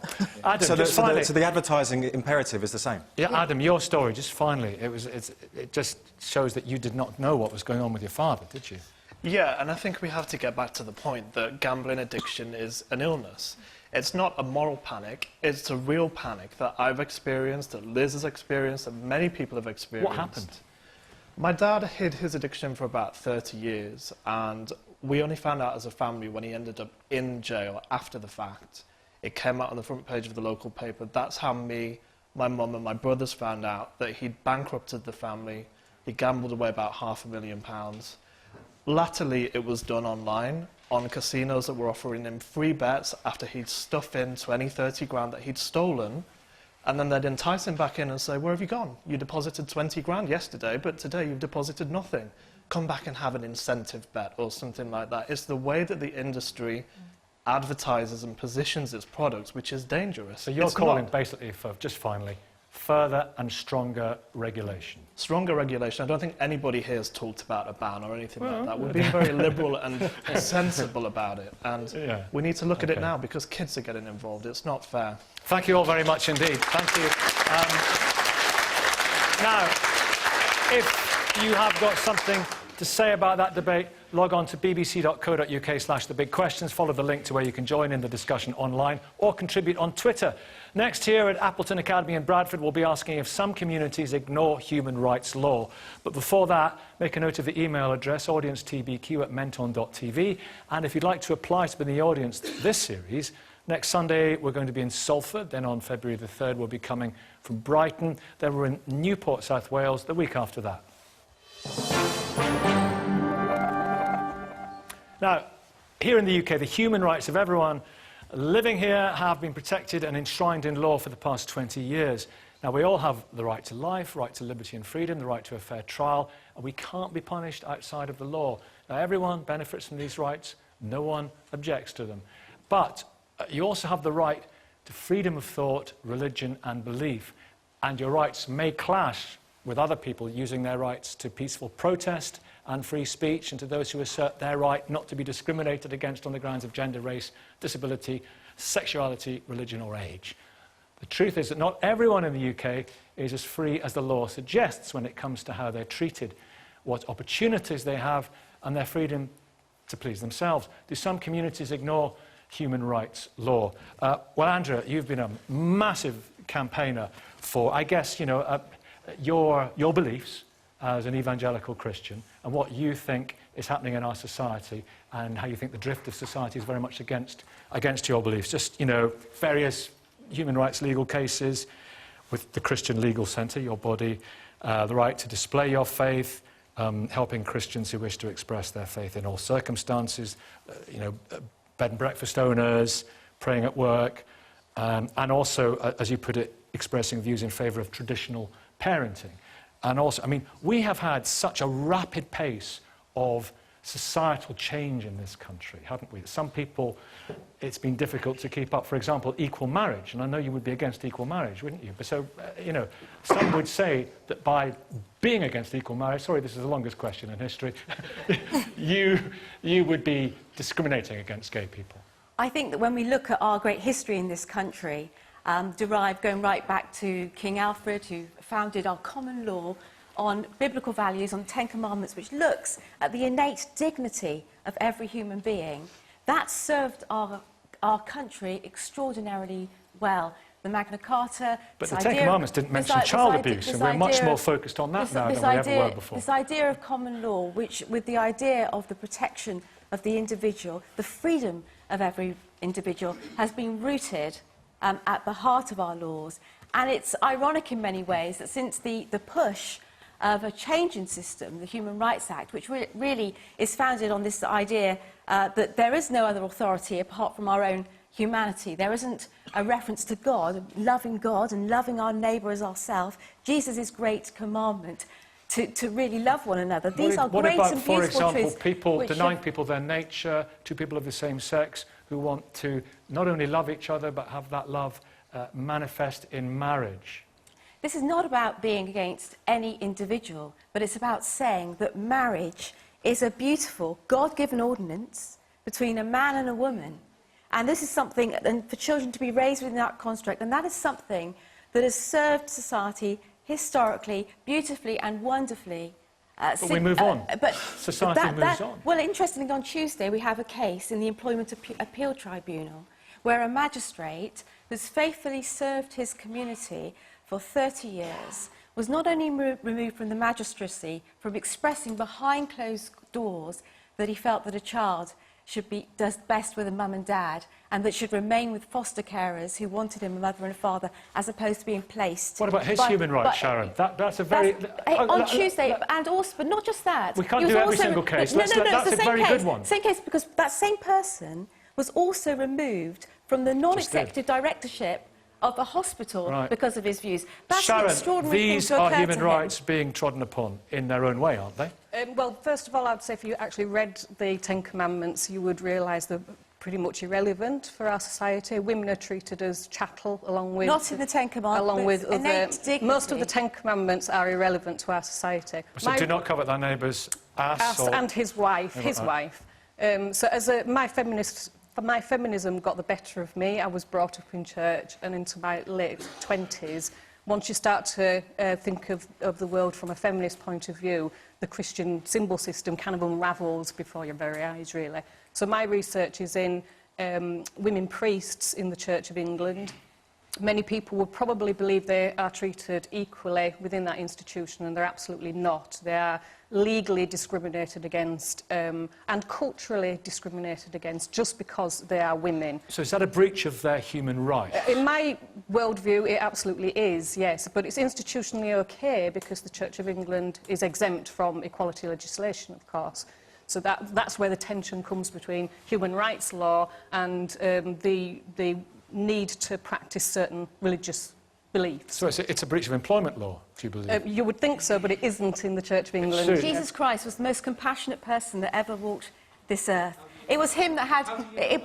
Speaker 1: Adam,
Speaker 8: so,
Speaker 1: just finally,
Speaker 8: so the advertising imperative is the same.
Speaker 1: Yeah, Adam, your story, just finally, it just shows that you did not know what was going on with your father, did you?
Speaker 6: Yeah, and I think we have to get back to the point that gambling addiction is an illness. It's not a moral panic, it's a real panic that I've experienced, that Liz has experienced, that many people have experienced.
Speaker 1: What happened?
Speaker 6: My dad hid his addiction for about 30 years, and we only found out as a family when he ended up in jail after the fact. It came out on the front page of the local paper. That's how me, my mum and my brothers found out that he'd bankrupted the family. He gambled away about £500,000. Latterly, it was done online, on casinos that were offering him free bets after he'd stuff in 20, 30 grand that he'd stolen, and then they'd entice him back in and say, where have you gone? You deposited 20 grand yesterday, but today you've deposited nothing. Come back and have an incentive bet or something like that. It's the way that the industry advertises and positions its products, which is dangerous.
Speaker 1: So you're calling basically for, just finally, further and stronger regulation.
Speaker 6: Stronger regulation. I don't think anybody here has talked about a ban or anything like that. We're being very liberal and sensible about it. And we need to look at it now because kids are getting involved. It's not fair.
Speaker 1: Thank you all very much indeed. Thank you. Now, if you have got something to say about that debate, log on to bbc.co.uk/thebigquestions, follow the link to where you can join in the discussion online or contribute on Twitter. Next, here at Appleton Academy in Bradford, we'll be asking if some communities ignore human rights law. But before that, make a note of the email address, audience@tbq@menton.tv. And if you'd like to apply to be in the audience this series, next Sunday we're going to be in Salford, then on February the 3rd we'll be coming from Brighton, then we're in Newport, South Wales, the week after that. Now, here in the UK, the human rights of everyone living here have been protected and enshrined in law for the past 20 years. Now, we all have the right to life, right to liberty and freedom, the right to a fair trial, and we can't be punished outside of the law. Now, everyone benefits from these rights. No one objects to them. But you also have the right to freedom of thought, religion and belief. And your rights may clash with other people using their rights to peaceful protest and free speech, and to those who assert their right not to be discriminated against on the grounds of gender, race, disability, sexuality, religion or age. The truth is that not everyone in the UK is as free as the law suggests when it comes to how they're treated, what opportunities they have, and their freedom to please themselves. Do some communities ignore human rights law? Well, Andrea, you've been a massive campaigner for, I guess, you know, your beliefs as an evangelical Christian and what you think is happening in our society and how you think the drift of society is very much against your beliefs. Just, you know, various human rights legal cases with the Christian Legal Centre, your body, the right to display your faith, helping Christians who wish to express their faith in all circumstances, you know, bed and breakfast owners, praying at work, and also, as you put it, expressing views in favour of traditional parenting. And also, I mean, we have had such a rapid pace of societal change in this country, haven't we? Some people, it's been difficult to keep up. For example, equal marriage. And I know you would be against equal marriage, wouldn't you? But so, you know, some would say that by being against equal marriage, sorry, this is the longest question in history, you would be discriminating against gay people.
Speaker 17: I think that when we look at our great history in this country, derived going right back to King Alfred, who founded our common law on biblical values, on 10 Commandments, which looks at the innate dignity of every human being, That served our country extraordinarily well. The Magna Carta...
Speaker 1: But the Ten Commandments didn't mention child abuse, and we're much more focused on that now than we ever were before.
Speaker 17: This idea of common law, which, with the idea of the protection of the individual, the freedom of every individual, has been rooted at the heart of our laws. And it's ironic in many ways that since the push of a change in system, the Human Rights Act, which really is founded on this idea that there is no other authority apart from our own humanity. There isn't a reference to God and loving our neighbour as ourselves. Jesus' great commandment to really love one another. These are great and beautiful truths.
Speaker 1: What about, for example, people denying people their nature, two people of the same sex who want to not only love each other but have that love manifest in marriage?
Speaker 17: This is not about being against any individual, but it's about saying that marriage is a beautiful, God-given ordinance between a man and a woman. And this is something, and for children to be raised within that construct, and that is something that has served society historically, beautifully and wonderfully.
Speaker 1: But we move on. Society moves on.
Speaker 17: Well, interestingly, on Tuesday we have a case in the Employment Appeal Tribunal where a magistrate who's faithfully served his community for 30 years was not only removed from the magistracy from expressing behind closed doors that he felt that a child does best with a mum and dad, and that should remain with foster carers who wanted him a mother and a father, as opposed to being placed.
Speaker 1: What about his human rights, Sharon? That's a very...
Speaker 17: on Tuesday, and also, but not just that.
Speaker 1: We can't do every single case. That's a very good one.
Speaker 17: Same case, because that same person was also removed from the non-executive directorship of a hospital because of his views. That's
Speaker 1: Sharon,
Speaker 17: an extraordinary
Speaker 1: these
Speaker 17: thing to
Speaker 1: are
Speaker 17: occur
Speaker 1: human
Speaker 17: to him.
Speaker 1: rights being trodden upon in their own way, aren't they?
Speaker 18: Well, first of all, I'd say if you actually read the Ten Commandments, you would realise they're pretty much irrelevant for our society. Women are treated as chattel, along with...
Speaker 17: Not in the Ten Commandments,
Speaker 18: along with other...
Speaker 17: dignity.
Speaker 18: Most of the Ten Commandments are irrelevant to our society.
Speaker 1: So do not covet thy neighbour's ass or...
Speaker 18: And his wife, So as my feminism got the better of me. I was brought up in church, and into my late 20s, once you start to think of the world from a feminist point of view, the Christian symbol system kind of unravels before your very eyes, really. So my research is in women priests in the Church of England. Many people would probably believe they are treated equally within that institution, and they're absolutely not. They are legally discriminated against and culturally discriminated against just because they are women.
Speaker 1: So is that a breach of their human rights?
Speaker 18: In my worldview, it absolutely is, yes. But it's institutionally OK because the Church of England is exempt from equality legislation, of course. So that's where the tension comes between human rights law and the need to practice certain religious beliefs.
Speaker 1: So it's a breach of employment law, do you believe?
Speaker 18: You would think so, but it isn't in the Church of England.
Speaker 17: Jesus Christ was the most compassionate person that ever walked this earth. It was him that had,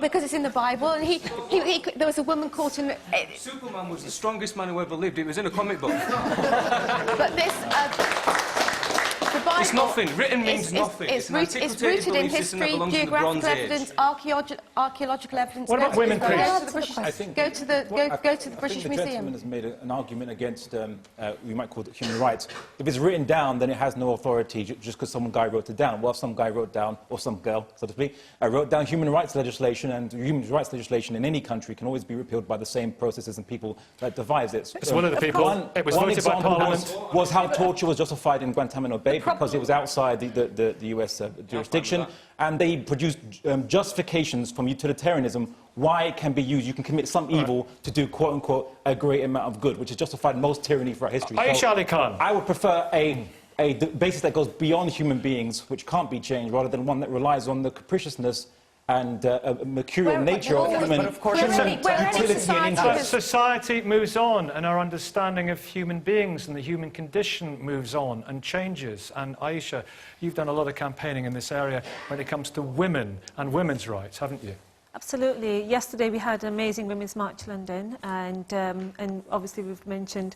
Speaker 17: because it's in the Bible, and there was a woman caught in...
Speaker 5: Superman was the strongest man who ever lived. It was in a comic book.
Speaker 17: But this... the Bible,
Speaker 5: it's nothing. Written means nothing.
Speaker 17: It's rooted in history, geographical evidence, archaeological evidence.
Speaker 1: What about women priests?
Speaker 17: Go to the British
Speaker 12: The
Speaker 17: Museum.
Speaker 12: gentleman has made an argument against, we might call it human rights. If it's written down, then it has no authority just because some guy wrote it down. Well, if some guy wrote down, or some girl, so to speak, wrote down human rights legislation, and human rights legislation in any country can always be repealed by the same processes and people that devise it.
Speaker 1: It's one of the people. It was voted by Parliament.
Speaker 12: Was how torture was justified in Guantanamo Bay because it was outside the US jurisdiction, and they produced justifications from utilitarianism why it can be used. You can commit some evil to do, quote-unquote, a great amount of good, which has justified most tyranny for our history.
Speaker 1: AISHA Khan.
Speaker 12: I would prefer a basis that goes beyond human beings, which can't be changed, rather than one that relies on the capriciousness and mercurial nature of human utility and interest.
Speaker 1: Society moves on, and our understanding of human beings and the human condition moves on and changes. And Aisha, you've done a lot of campaigning in this area when it comes to women and women's rights, haven't you?
Speaker 13: Absolutely. Yesterday we had an amazing Women's March London, and obviously we've mentioned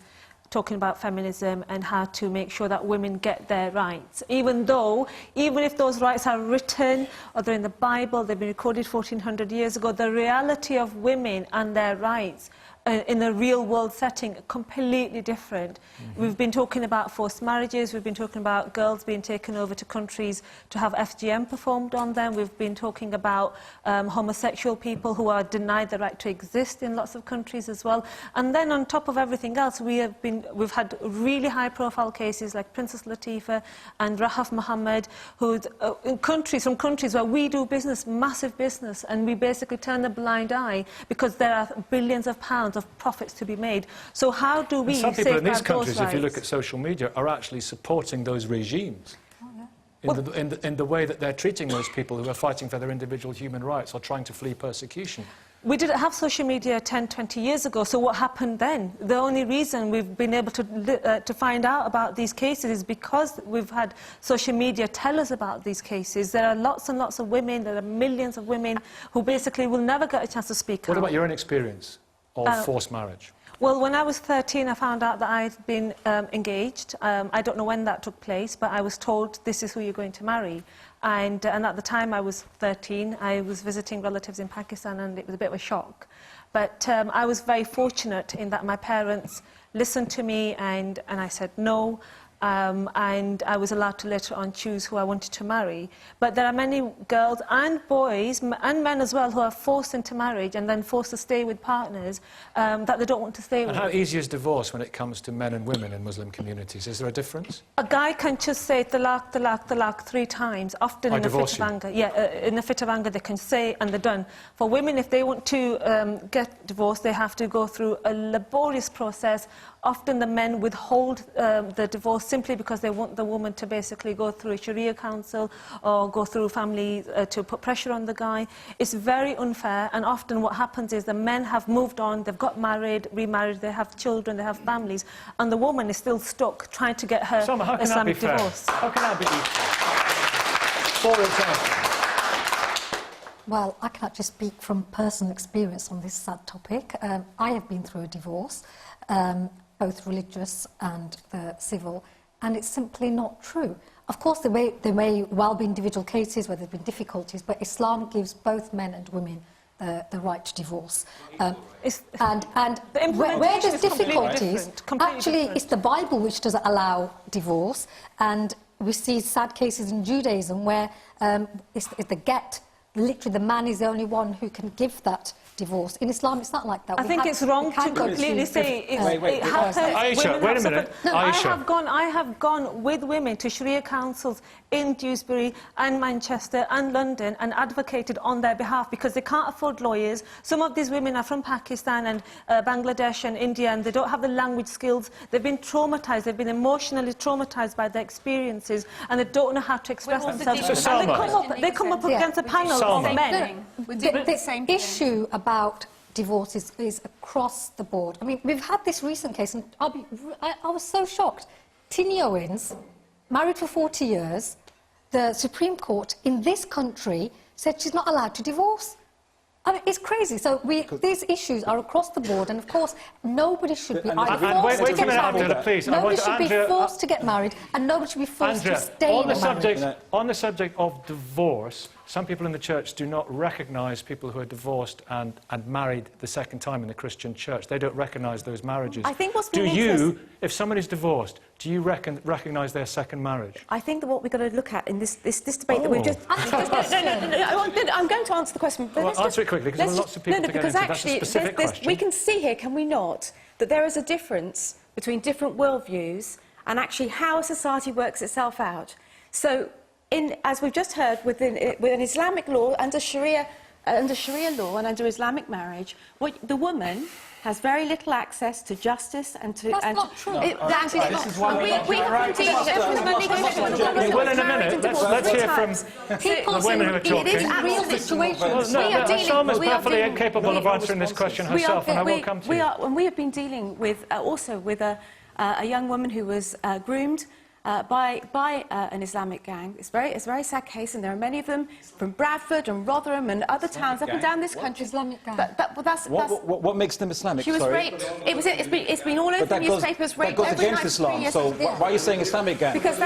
Speaker 13: talking about feminism and how to make sure that women get their rights. Even if those rights are written or they're in the Bible, they've been recorded 1400 years ago, the reality of women and their rights in a real-world setting, completely different. We've been talking about forced marriages, we've been talking about girls being taken over to countries to have FGM performed on them, we've been talking about homosexual people who are denied the right to exist in lots of countries as well. And then on top of everything else, we've had really high-profile cases like Princess Latifah and Rahaf Mohammed, who in from countries where we do business, massive business, and we basically turn a blind eye because there are billions of pounds of profits to be made. So how do we
Speaker 1: safeguard those rights? Some people in these countries, if you look at social media, are actually supporting those regimes in the way that they're treating those people who are fighting for their individual human rights or trying to flee persecution.
Speaker 13: We didn't have social media 10, 20 years ago, so what happened then? The only reason we've been able to find out about these cases is because we've had social media tell us about these cases. There are lots and lots of women, there are millions of women who basically will never get a chance to speak out.
Speaker 1: What about your own experience of forced marriage?
Speaker 13: Well, when I was 13, I found out that I'd been engaged. I don't know when that took place, but I was told, this is who you're going to marry. And at the time I was 13, I was visiting relatives in Pakistan, and it was a bit of a shock. But I was very fortunate in that my parents listened to me, and I said no. And I was allowed to later on choose who I wanted to marry. But there are many girls and boys and men as well who are forced into marriage and then forced to stay with partners that they don't want to stay with.
Speaker 1: And how easy is divorce when it comes to men and women in Muslim communities? Is there a difference?
Speaker 13: A guy can just say talaq, talaq, talaq 3 times, often in a fit of anger. Yeah, in a fit of anger they can say and they're done. For women, if they want to get divorced, they have to go through a laborious process. Often the men withhold the divorce simply because they want the woman to basically go through a Sharia council or go through family to put pressure on the guy. It's very unfair, and often what happens is the men have moved on, they've got married, remarried, they have children, they have families, and the woman is still stuck trying to get her
Speaker 1: Salma, how can
Speaker 13: Islamic
Speaker 1: that be
Speaker 13: divorce.
Speaker 1: Fair? How can that be fair? For example.
Speaker 15: Well, I can actually speak from personal experience on this sad topic. I have been through a divorce, both religious and the civil, and it's simply not true. Of course, there may well be individual cases where there have been difficulties, but Islam gives both men and women the right to divorce. And where there's difficulties, actually it's the Bible which doesn't allow divorce, and we see sad cases in Judaism where it's the get. Literally, the man is the only one who can give that divorce. In Islam, it's not like that.
Speaker 13: I think it's wrong to completely say it happens.
Speaker 1: Aisha, wait a minute.
Speaker 13: Aisha. I have gone with women to Sharia councils in Dewsbury and Manchester and London and advocated on their behalf because they can't afford lawyers. Some of these women are from Pakistan and Bangladesh and India, and they don't have the language skills. They've been traumatised. They've been emotionally traumatised by their experiences, and they don't know how to express themselves. And they come up against a panel of men.
Speaker 15: The issue about divorce is across the board. I mean, we've had this recent case, and I was so shocked. Tini Owens, married for 40 years, the Supreme Court in this country said she's not allowed to divorce. I mean, it's crazy. So these issues are across the board, and of course, nobody should be forced to get married. Nobody should be forced to get married, and nobody should be forced to stay in a marriage.
Speaker 1: On the subject of divorce, some people in the church do not recognise people who are divorced and married the second time in the Christian church. They don't recognise those marriages.
Speaker 17: I think what's
Speaker 1: do you, if somebody's divorced, do you recognise their second marriage?
Speaker 17: I think that what we've got to look at in this debate that we've just... No, I'm going to answer the question. But
Speaker 1: well, answer it quickly, because there are lots of people to get into. That's a specific question.
Speaker 17: We can see here, can we not, that there is a difference between different worldviews and actually how society works itself out. So, as we've just heard, within Islamic law, under Sharia law and under Islamic marriage, the woman has very little access to justice and to...
Speaker 15: That's not true.
Speaker 17: This is why we have been
Speaker 1: well, in a minute, let's hear from the women who are talking.
Speaker 15: It is real situations.
Speaker 1: Salma is perfectly capable of answering this question herself, and I will come to you.
Speaker 17: And we have been dealing with, also with a young woman who was groomed by an Islamic gang. It's a very sad case, and there are many of them from Bradford and Rotherham and other towns up and down this country.
Speaker 15: Islamic gang.
Speaker 12: What makes them Islamic?
Speaker 17: She was raped. It's been all over the newspapers.
Speaker 12: That goes against Islam. So why are you saying Islamic gang?
Speaker 17: Because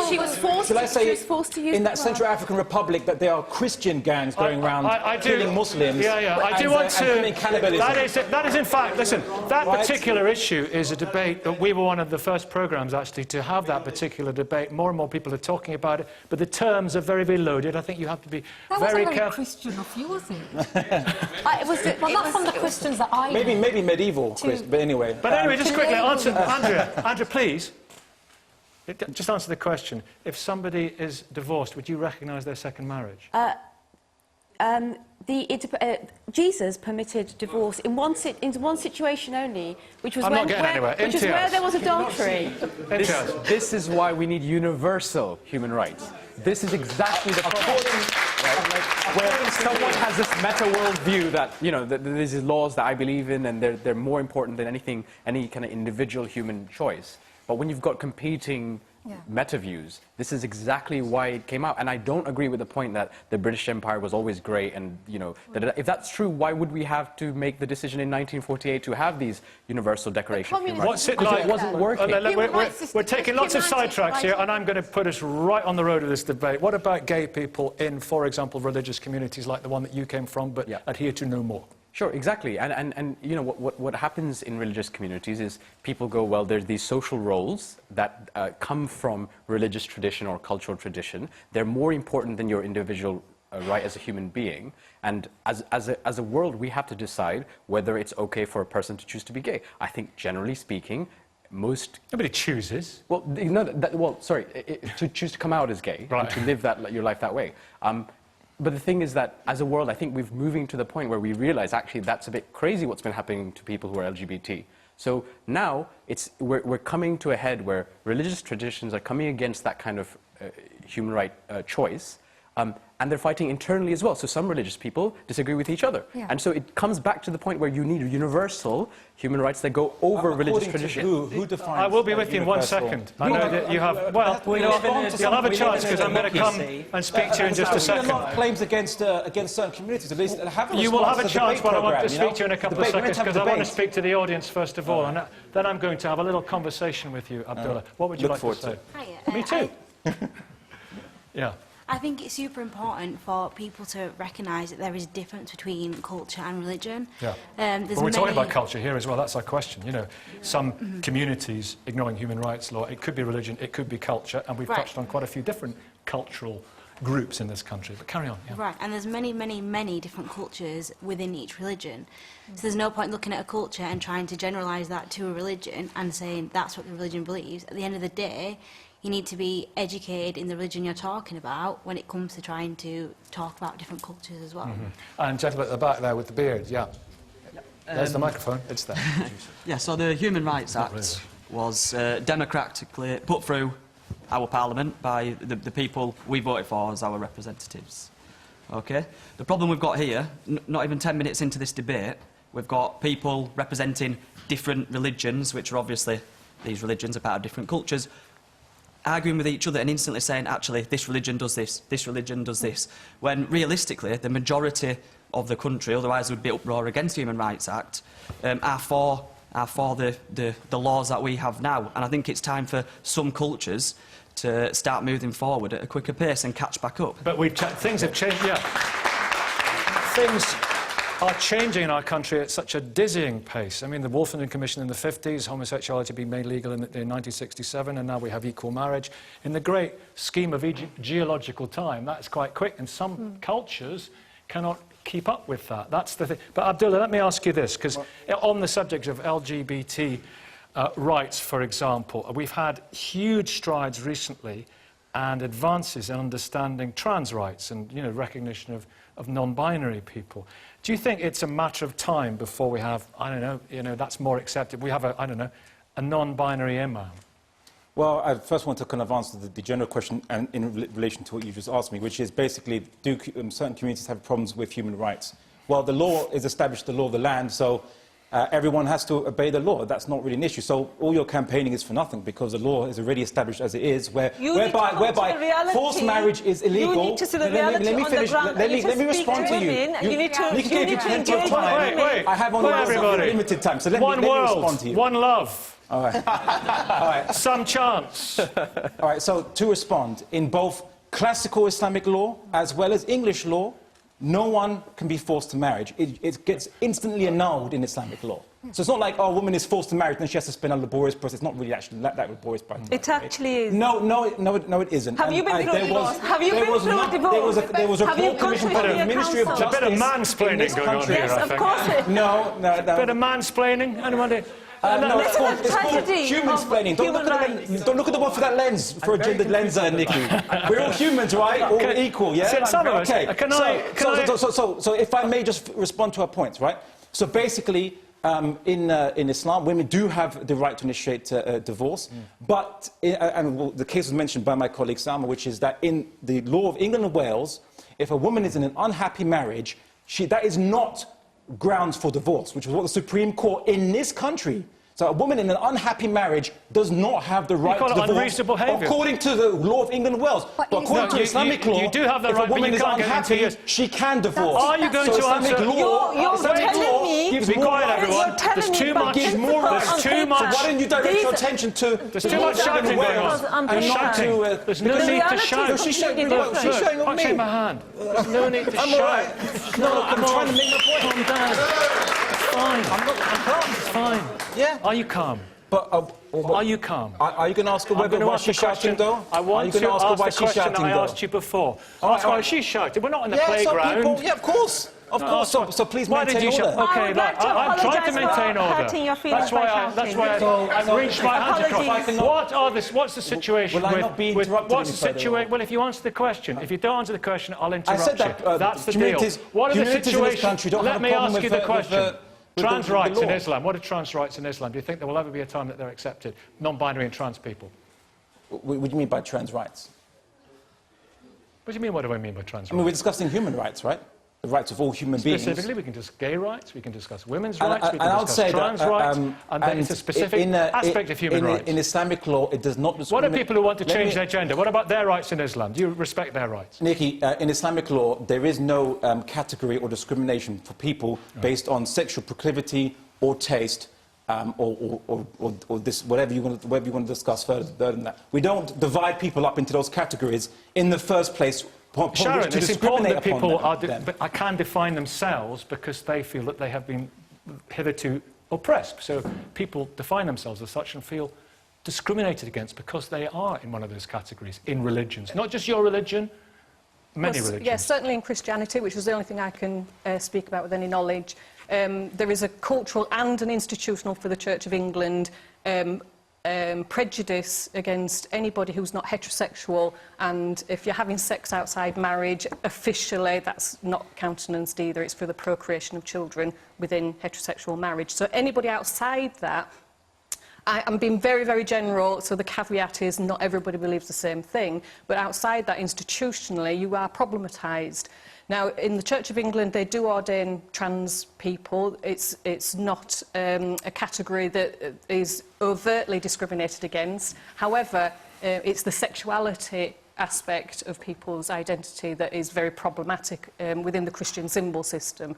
Speaker 17: she was forced.
Speaker 12: Shall I say,
Speaker 17: to use
Speaker 12: in that Central African Republic, that there are Christian gangs going around killing Muslims?
Speaker 1: I do want to. That is, in fact, listen. That particular issue is a debate that we were one of the first programmes actually to have that particular debate. More and more people are talking about it, but the terms are very, very loaded. I think you have to be very careful.
Speaker 15: Christian of you, was it? Well, not from the Christians that I know.
Speaker 12: Maybe medieval, but anyway.
Speaker 1: But anyway, just quickly answer, Andrea, please. Just answer the question. If somebody is divorced, would you recognise their second marriage?
Speaker 17: Jesus permitted divorce in one situation only, which was where there was adultery.
Speaker 19: This is why we need universal human rights. This is exactly the problem. Where someone has this meta world view that, you know, that there's these laws that I believe in and they're more important than anything, any kind of individual human choice. But when you've got competing meta views, this is exactly why it came out. And I don't agree with the point that the British Empire was always great and, you know, if that's true, why would we have to make the decision in 1948 to have these universal declarations of human rights?
Speaker 1: What's it like?
Speaker 19: It wasn't working.
Speaker 1: We're taking lots of sidetracks here, and I'm going to put us right on the road of this debate. What about gay people in, for example, religious communities like the one that you came from, but adhere to no more?
Speaker 19: Sure, exactly. And you know, what happens in religious communities is people go, well, there's these social roles that come from religious tradition or cultural tradition. They're more important than your individual right as a human being. And as a world, we have to decide whether it's okay for a person to choose to be gay. I think, generally speaking,
Speaker 1: nobody chooses.
Speaker 19: Well, you know, to choose to come out as gay, and to live your life that way. But the thing is that, as a world, I think we're moving to the point where we realise, actually, that's a bit crazy what's been happening to people who are LGBT. So now, we're coming to a head where religious traditions are coming against that kind of human right choice, and they're fighting internally as well. So some religious people disagree with each other. And so it comes back to the point where you need universal human rights that go over religious tradition.
Speaker 12: Who defines
Speaker 1: I will be with you in 1 second. I know that you have... Well, you'll have a chance, because I'm going to come and speak to you in just a second.
Speaker 12: There are a lot of claims against certain communities. At least
Speaker 1: you will have a chance, but I want to speak to you in a couple of seconds, because I want to speak to the audience first of all, and then I'm going to have a little conversation with you, Abdullah. What would you like to say? Me too. Yeah.
Speaker 20: I think it's super important for people to recognise that there is a difference between culture and religion.
Speaker 1: Yeah. Well, we're talking about culture here as well. That's our question. You know, some communities ignoring human rights law. It could be religion. It could be culture. And we've touched on quite a few different cultural groups in this country. But carry on. Yeah.
Speaker 20: Right. And there's many, many, many different cultures within each religion. So there's no point looking at a culture and trying to generalise that to a religion and saying that's what the religion believes. At the end of the day, you need to be educated in the religion you're talking about when it comes to trying to talk about different cultures as well.
Speaker 1: And gentleman at the back there with the beard, there's the microphone, it's there.
Speaker 21: Yeah, so the Human Rights Act was democratically put through our parliament by the people we voted for as our representatives. Okay? The problem we've got here, not even 10 minutes into this debate, we've got people representing different religions, which are obviously, these religions are part of different cultures, arguing with each other and instantly saying, actually, this religion does this religion does this, when realistically the majority of the country, otherwise there would be uproar against the Human Rights Act, are for the laws that we have now. And I think it's time for some cultures to start moving forward at a quicker pace and catch back up.
Speaker 1: But things have changed, Things are changing in our country at such a dizzying pace. I mean, the Wolfenden Commission in the 50s, homosexuality being made legal in 1967, and now we have equal marriage. In the great scheme of geological time, that's quite quick, and some cultures cannot keep up with that. That's the thing. But Abdullah, let me ask you this, because on the subject of LGBT rights, for example, we've had huge strides recently and advances in understanding trans rights and, you know, recognition of non-binary people. Do you think it's a matter of time before we have, I don't know, you know, that's more accepted? We have a non-binary imam.
Speaker 12: Well, I first want to kind of answer the general question and in relation to what you just asked me, which is basically, do certain communities have problems with human rights? Well, the law is established, the law of the land, so everyone has to obey the law. That's not really an issue. So all your campaigning is for nothing because the law is already established as it is, whereby forced marriage is illegal.
Speaker 13: You need to see the reality
Speaker 12: let me finish.
Speaker 13: on the ground.
Speaker 12: Let me respond to you.
Speaker 13: You need to engage
Speaker 12: time.
Speaker 1: Wait.
Speaker 12: I have only limited time, so let me respond to you.
Speaker 1: One love.
Speaker 12: All right. All right.
Speaker 1: Some chance.
Speaker 12: All right, so to respond, in both classical Islamic law as well as English law, no one can be forced to marriage. It gets instantly annulled in Islamic law. So it's not like, oh, a woman is forced to marry, then she has to spend a laborious process. It's not really actually that laborious process.
Speaker 13: It actually is.
Speaker 12: No, it isn't.
Speaker 13: Have you been through a divorce? Have you been through a divorce?
Speaker 12: There was a court commission by the Ministry of Justice.
Speaker 1: There's a bit of mansplaining going on here,
Speaker 13: yes,
Speaker 1: I think.
Speaker 13: Of course it is.
Speaker 12: No.
Speaker 1: A bit of mansplaining? Anyone?
Speaker 12: No, it's called human-splaining. Don't look at the one for that lens, for a gendered lens, Nikki. We're all humans, right? All equal, yeah?
Speaker 1: Okay.
Speaker 12: So if I may just respond to her points, right? So basically, in Islam, women do have the right to initiate divorce, but, the case was mentioned by my colleague Salma, which is that in the law of England and Wales, if a woman is in an unhappy marriage, that is not grounds for divorce, which is what the Supreme Court in this country. So a woman in an unhappy marriage does not have the right to divorce,
Speaker 1: unreasonable behaviour,
Speaker 12: according to the law of England and Wales. But according to Islamic law,
Speaker 1: you do have the
Speaker 12: if
Speaker 1: right,
Speaker 12: a woman is unhappy, she can divorce.
Speaker 1: Are you going to
Speaker 12: Islamic
Speaker 1: answer?
Speaker 12: You're
Speaker 13: telling me.
Speaker 12: Gives
Speaker 1: be
Speaker 12: more
Speaker 1: quiet,
Speaker 12: rights.
Speaker 1: everyone. There's too much.
Speaker 12: Gives more rights.
Speaker 1: There's too much.
Speaker 12: So why don't you direct your attention to?
Speaker 1: There's too much shouting going on.
Speaker 12: And not to.
Speaker 1: There's no need to shout.
Speaker 12: No, she's shouting on me.
Speaker 1: Shake my hand. There's no need to shout.
Speaker 12: No, I'm trying to make my point.
Speaker 1: Calm down. It's fine.
Speaker 12: I'm calm.
Speaker 1: It's fine.
Speaker 12: Yeah.
Speaker 1: Are you calm?
Speaker 12: But
Speaker 1: are you calm?
Speaker 12: Are you going to ask her why she's shouting, though?
Speaker 1: I want to ask the question that I asked you before. That's why she's shouting. We're not in the playground.
Speaker 12: Yeah, of course. Of course. So please maintain order.
Speaker 1: Okay, I'm trying to maintain order. That's why I've reached my hand across. What's the situation
Speaker 12: Will I not be interrupted?
Speaker 1: What's the situation? Well, if you answer the question. If you don't answer the question, I'll interrupt
Speaker 12: you. I said that.
Speaker 1: That's the deal. What are the situations? Let me ask you the question. Trans rights in Islam. What are trans rights in Islam? Do you think there will ever be a time that they're accepted? Non-binary and trans people.
Speaker 12: What do you mean by trans rights?
Speaker 1: What do you mean, what do I mean by trans rights?
Speaker 12: I mean, we're discussing human rights, right? The rights of all human beings.
Speaker 1: Specifically, we can discuss gay rights, we can discuss women's rights, we can discuss trans rights, and then it's a specific aspect of human rights.
Speaker 12: In Islamic law, it does not discriminate.
Speaker 1: What are people who want to change their gender? What about their rights in Islam? Do you respect their rights?
Speaker 12: Nikki, in Islamic law, there is no category or discrimination for people based on sexual proclivity or taste, or this, whatever you want to discuss further than that. We don't divide people up into those categories in the first place.
Speaker 1: Sharon, it's important that people can define themselves because they feel that they have been hitherto oppressed. So people define themselves as such and feel discriminated against because they are in one of those categories in religions. Not just your religion, many religions.
Speaker 18: Yes, certainly in Christianity, which is the only thing I can speak about with any knowledge. There is a cultural and an institutional for the Church of England prejudice against anybody who's not heterosexual, and if you're having sex outside marriage, officially that's not countenanced either. It's for the procreation of children within heterosexual marriage. So anybody outside that, I'm being very, very general, so the caveat is not everybody believes the same thing, but outside that institutionally you are problematised. Now, in the Church of England, they do ordain trans people. It's not a category that is overtly discriminated against. However, it's the sexuality aspect of people's identity that is very problematic within the Christian symbol system.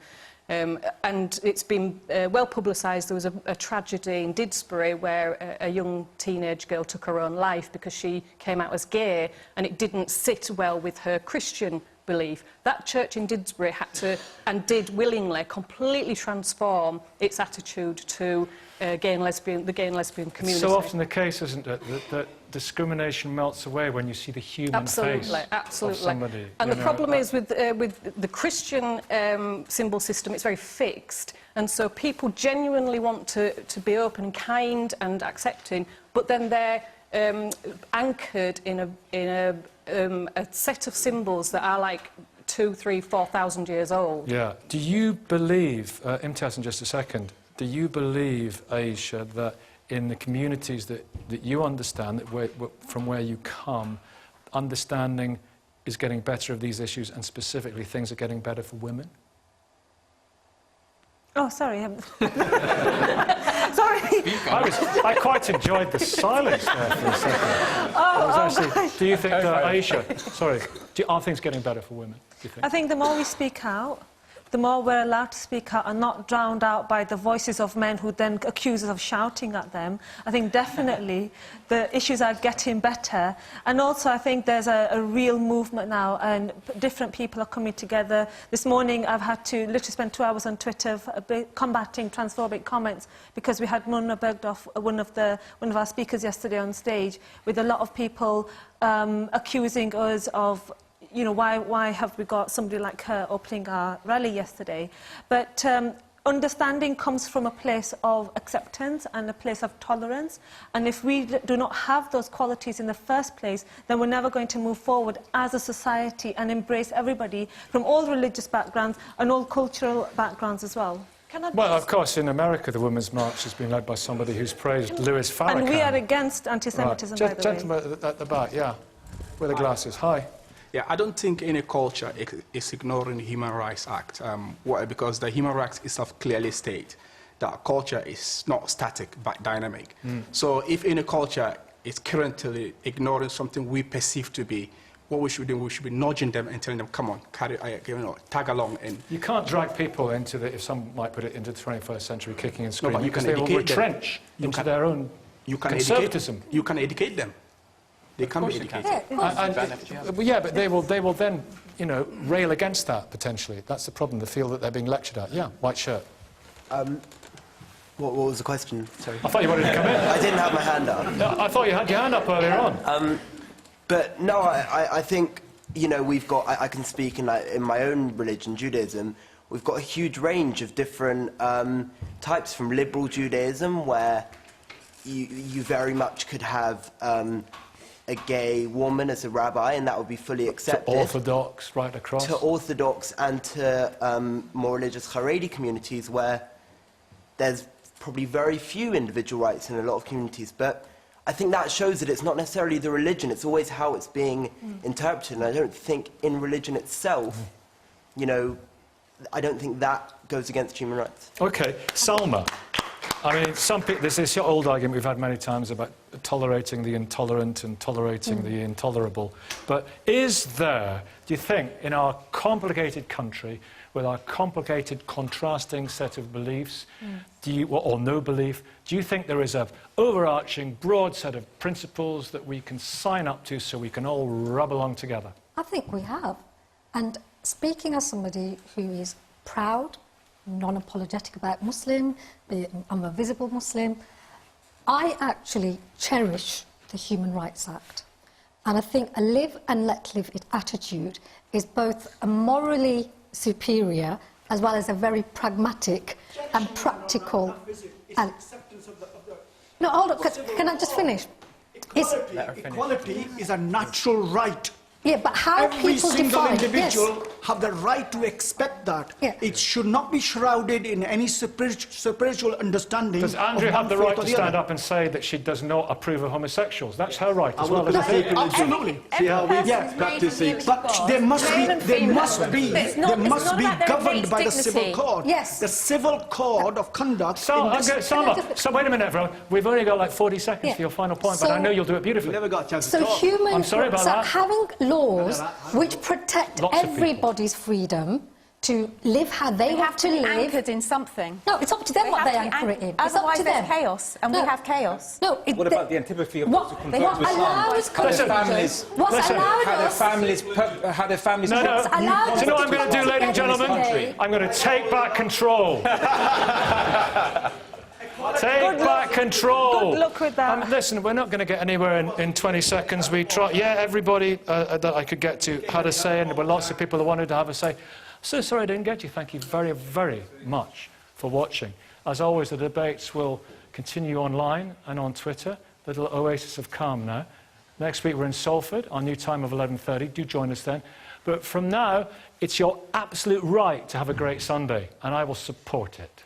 Speaker 18: And it's been well publicised. There was a tragedy in Didsbury where a young teenage girl took her own life because she came out as gay, and it didn't sit well with her Christian belief. That church in Didsbury had to, and did willingly, completely transform its attitude to the gay and lesbian community.
Speaker 1: So often the case, isn't it, that discrimination melts away when you see the human face of somebody.
Speaker 18: And the problem is with the Christian symbol system, it's very fixed, and so people genuinely want to be open and kind and accepting, but then they're anchored in a set of symbols that are like 2,000, 3,000, 4,000 years old.
Speaker 1: Yeah. Do you believe, IMTIAZ in just a second, do you believe, AISHA, that in the communities that you understand, from where you come, understanding is getting better of these issues, and specifically things are getting better for women?
Speaker 13: Oh, sorry. Sorry.
Speaker 1: I quite enjoyed the silence there for a second. Do you think, Aisha, sorry, are things getting better for women, do you think?
Speaker 13: I think the more we speak out, the more we're allowed to speak out and not drowned out by the voices of men who then accuse us of shouting at them. I think definitely the issues are getting better. And also I think there's a real movement now and different people are coming together. This morning I've had to literally spend 2 hours on Twitter combating transphobic comments because we had Mona Bergdorf, one of our speakers yesterday on stage, with a lot of people accusing us of why have we got somebody like her opening our rally yesterday? But understanding comes from a place of acceptance and a place of tolerance. And if we do not have those qualities in the first place, then we're never going to move forward as a society and embrace everybody from all religious backgrounds and all cultural backgrounds as well.
Speaker 1: Well, of course, in America, the Women's March has been led by somebody who's praised Louis Farrakhan.
Speaker 13: And we are against anti-Semitism, by the way.
Speaker 1: Gentleman at the back, yeah, with the glasses. Hi.
Speaker 3: Yeah, I don't think any culture is ignoring the Human Rights Act. Why? Because the Human Rights itself clearly states that culture is not static but dynamic. So if any culture is currently ignoring something we perceive to be, what we should do, we should be nudging them and telling them, come on, tag along. And
Speaker 1: you can't drag people into the, if some might put it, into the 21st century kicking and screaming,
Speaker 3: no,
Speaker 1: because they will retrench into their own conservatism.
Speaker 3: You can educate them. They can be educated.
Speaker 1: Yeah, but they will then, rail against that, potentially. That's the problem, they feel that they're being lectured at. Yeah, white shirt.
Speaker 22: What was the question? Sorry.
Speaker 1: I thought you wanted to come in.
Speaker 22: I didn't have my hand up.
Speaker 1: No, I thought you had your hand up earlier on.
Speaker 22: But no, I think, we've got, I can speak in my own religion, Judaism, we've got a huge range of different types, from liberal Judaism, where you very much could have a gay woman as a rabbi, and that would be fully accepted.
Speaker 1: To Orthodox, right across?
Speaker 22: To Orthodox and to more religious Haredi communities, where there's probably very few individual rights in a lot of communities. But I think that shows that it's not necessarily the religion, it's always how it's being interpreted. And I don't think in religion itself, I don't think that goes against human rights.
Speaker 1: OK, Salma. I mean, some people, there's this old argument we've had many times about tolerating the intolerant and tolerating the intolerable. But is there, do you think, in our complicated country, with our complicated, contrasting set of beliefs, or no belief, do you think there is an overarching, broad set of principles that we can sign up to so we can all rub along together?
Speaker 15: I think we have. And speaking as somebody who is proud, non-apologetic about Muslim, I'm a visible Muslim, I actually cherish the Human Rights Act. And I think a live and let live attitude is both a morally superior as well as a very pragmatic and practical. No, hold on, can I just finish?
Speaker 23: Equality is a natural right.
Speaker 15: Yeah, but how
Speaker 23: every
Speaker 15: people
Speaker 23: single
Speaker 15: define
Speaker 23: individual have the right to expect that.
Speaker 15: Yeah.
Speaker 23: It should not be shrouded in any spiritual understanding.
Speaker 1: Does Andrea have the right to stand up and say that she does not approve of homosexuals? That's her right as well.
Speaker 23: Absolutely.
Speaker 22: See how we
Speaker 23: practice it. But they must be governed by the civil code.
Speaker 15: Yes.
Speaker 23: The civil code of conduct.
Speaker 1: So wait a minute, everyone. We've only got like 40 seconds for your final point, but I know you'll do it beautifully.
Speaker 22: We never got a chance
Speaker 15: to talk. I'm
Speaker 1: sorry about that.
Speaker 15: Having laws which protect everybody's freedom to live how they want to live.
Speaker 17: Anchored in something.
Speaker 15: No, it's up to them what they anchor it in. It's up
Speaker 17: Otherwise,
Speaker 15: to them.
Speaker 17: there's chaos, and we have chaos.
Speaker 15: No,
Speaker 12: what about the antipathy of
Speaker 15: what allows
Speaker 12: families? How their families?
Speaker 1: No. Do you know what I'm going to do, ladies and gentlemen? I'm going to take back control. Take back control.
Speaker 13: Good luck with that.
Speaker 1: Listen, we're not going to get anywhere in 20 seconds. We try. Yeah, everybody that I could get to had a say, and there were lots of people that wanted to have a say. So sorry I didn't get you. Thank you very, very much for watching. As always, the debates will continue online and on Twitter. Little oasis of calm now. Next week we're in Salford, our new time of 11:30. Do join us then. But from now, it's your absolute right to have a great Sunday, and I will support it.